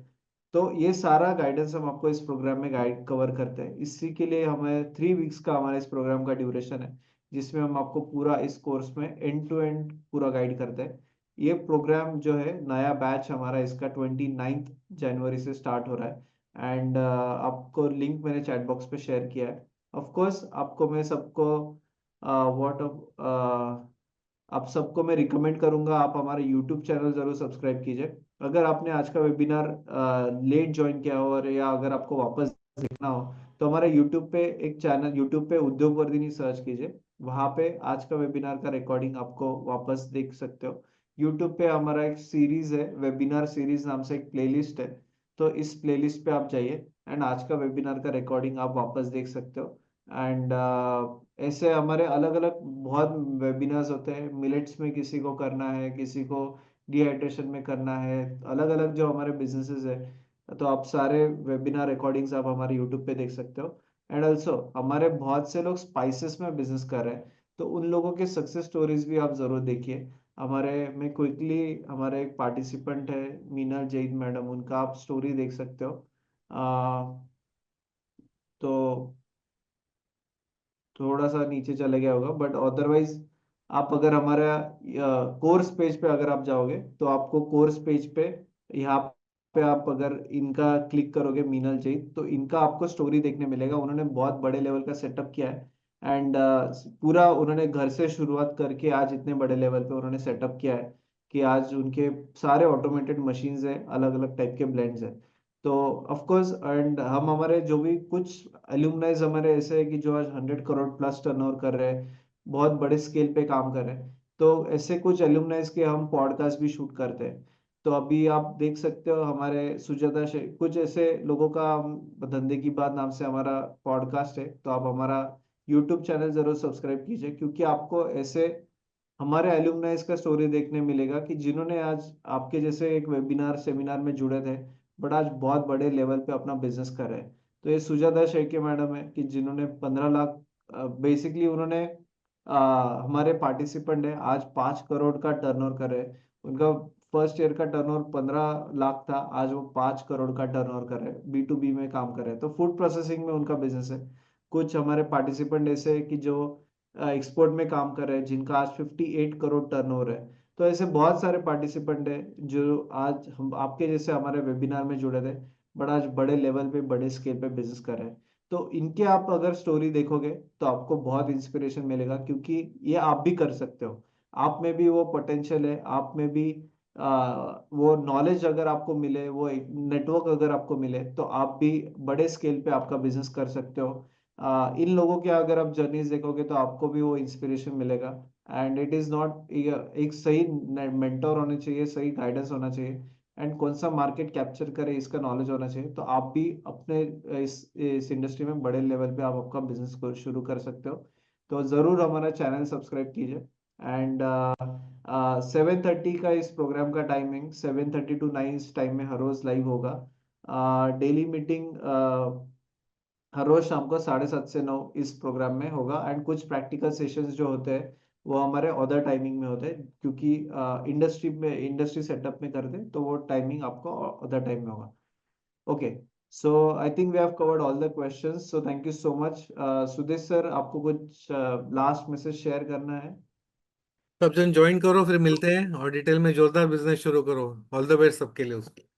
तो ये सारा गाइडेंस हम आपको इस प्रोग्राम में गाइड कवर करते हैं। इसी के लिए हमें 3 वीक्स का हमारा इस प्रोग्राम का ड्यूरेशन है, जिसमें हम आपको पूरा इस कोर्स में एंड टू एंड पूरा गाइड करते हैं। ये प्रोग्राम जो है, नया बैच हमारा इसका 29 जनवरी से स्टार्ट हो रहा है, एंड आपको लिंक मैंने चैट बॉक्स पे शेयर किया है। ऑफ कोर्स आपको मैं सबको व्हाट आप सबको मैं रिकमेंड करूंगा, आप हमारे यूट्यूब चैनल जरूर सब्सक्राइब कीजिए। अगर आपने आज का वेबिनार लेट ज्वाइन किया हो, और या अगर आपको वापस देखना हो, तो हमारे यूट्यूब पे एक चैनल, यूट्यूब पे उद्योग वर्धिनी सर्च कीजिए, वहां पे आज का वेबिनार का रिकॉर्डिंग आपको वापस देख सकते हो। यूट्यूब पे हमारा एक सीरीज है, वेबिनार सीरीज नाम से एक प्लेलिस्ट है, तो इस प्लेलिस्ट पे आप जाइए एंड आज का वेबिनार का रिकॉर्डिंग आप वापस देख सकते हो। एंड ऐसे हमारे अलग अलग बहुत वेबिनार्स होते हैं, मिलेट्स में किसी को करना है, किसी को डिहाइड्रेशन में करना है, अलग अलग जो हमारे बिजनेसेस है, तो आप सारे वेबिनार रिकॉर्डिंग्स आप हमारे यूट्यूब पे देख सकते हो। एंड ऑल्सो हमारे बहुत से लोग स्पाइसेस में बिजनेस कर रहे हैं, तो उन लोगों के सक्सेस स्टोरीज भी आप जरूर देखिए। हमारे में क्विकली हमारे एक पार्टिसिपेंट है मीनल जैन मैडम, उनका आप स्टोरी देख सकते हो। तो थोड़ा सा नीचे चले गया होगा, बट अदरवाइज आप अगर हमारा कोर्स पेज पे अगर आप जाओगे, तो आपको कोर्स पेज पे यहाँ पे आप अगर इनका क्लिक करोगे, मीनल जैन, तो इनका आपको स्टोरी देखने मिलेगा। उन्होंने बहुत बड़े लेवल का सेटअप किया है, एंड पूरा उन्होंने घर से शुरुआत करके आज इतने बड़े लेवल पे उन्होंने सेटअप किया है कि आज उनके सारे ऑटोमेटेड मशीन्स है, अलग अलग टाइप के ब्लेंड्स है। तो ऑफ कोर्स, एंड हम हमारे जो भी कुछ एल्यूमनाइज हमारे ऐसे है कि जो आज 100 करोड़ प्लस टर्नओवर कर रहे हैं, बहुत बड़े स्केल पे काम कर रहे हैं, तो ऐसे कुछ एल्यूमनाइज के हम पॉडकास्ट भी शूट करते हैं। तो अभी आप देख सकते हो हमारे सुजाता कुछ ऐसे लोगों का धंधे की बात नाम से हमारा पॉडकास्ट है, तो आप हमारा यूट्यूब चैनल जरूर सब्सक्राइब कीजिए, क्योंकि आपको ऐसे हमारे एल्यूमनाइज का स्टोरी देखने मिलेगा कि जिन्होंने आज आपके जैसे एक वेबिनार सेमिनार में जुड़े थे, बट आज बहुत बड़े लेवल पे अपना बिजनेस कर रहे हैं। तो ये सुजाता शेखे मैडम है कि जिन्होंने 15 लाख, बेसिकली उन्होंने हमारे पार्टिसिपेंट है, आज 5 करोड़ का टर्नओवर कर रहे हैं। उनका फर्स्ट ईयर का टर्नओवर 15 लाख था, आज वो 5 करोड़ का टर्नओवर कर रहे हैं, B2B में काम कर रहे हैं, तो फूड प्रोसेसिंग में उनका बिजनेस है। कुछ हमारे पार्टिसिपेंट ऐसे हैं कि जो एक्सपोर्ट में काम कर रहे हैं, जिनका आज 58 करोड़ टर्नओवर है। तो ऐसे बहुत सारे पार्टिसिपेंट हैं जो आज हम आपके जैसे हमारे वेबिनार में जुड़े थे, बट आज बड़े लेवल पे बड़े स्केल पे बिजनेस कर रहे हैं। तो इनके आप अगर स्टोरी देखोगे, तो आपको बहुत इंस्पिरेशन मिलेगा, क्योंकि ये आप भी कर सकते हो। आप में भी वो पोटेंशियल है, आप में भी वो नॉलेज अगर आपको मिले, वो एक नेटवर्क अगर आपको मिले, तो आप भी बड़े स्केल पे आपका बिजनेस कर सकते हो। इन लोगों के अगर आप जर्नीज देखोगे, तो आपको भी वो इंस्पिरेशन मिलेगा। एंड इट इज नॉट, एक सही मेंटर होने चाहिए, सही गाइडेंस होना चाहिए, एंड कौन सा मार्केट कैप्चर करे इसका नॉलेज होना चाहिए, तो आप भी अपने इस इंडस्ट्री में बड़े लेवल पे आप आपका बिजनेस को शुरू कर सकते हो। तो जरूर हमारा चैनल सब्सक्राइब कीजिए, एंड 7:30 का इस प्रोग्राम का टाइमिंग 7:30 to 9 इस टाइम में हर रोज लाइव होगा। डेली मीटिंग हर रोज शाम को 7:30 से 9 इस प्रोग्राम में होगा। एंड कुछ प्रैक्टिकल सेशंस जो होते हैं वो हमारे अदर टाइमिंग में होते हैं, क्योंकि इंडस्ट्री सेटअप में करते हैं तो वो टाइमिंग आपको अदर टाइम में होगा। Okay, so I think we have covered all the questions, so thank you so much. Sudesh sir, आपको कुछ लास्ट मैसेज शेयर करना है? सब जन ज्वाइन करो, फिर मिलते हैं और डिटेल में जोरदार बिजनेस शुरू करो। ऑल द बेस्ट सबके लिए उसकी।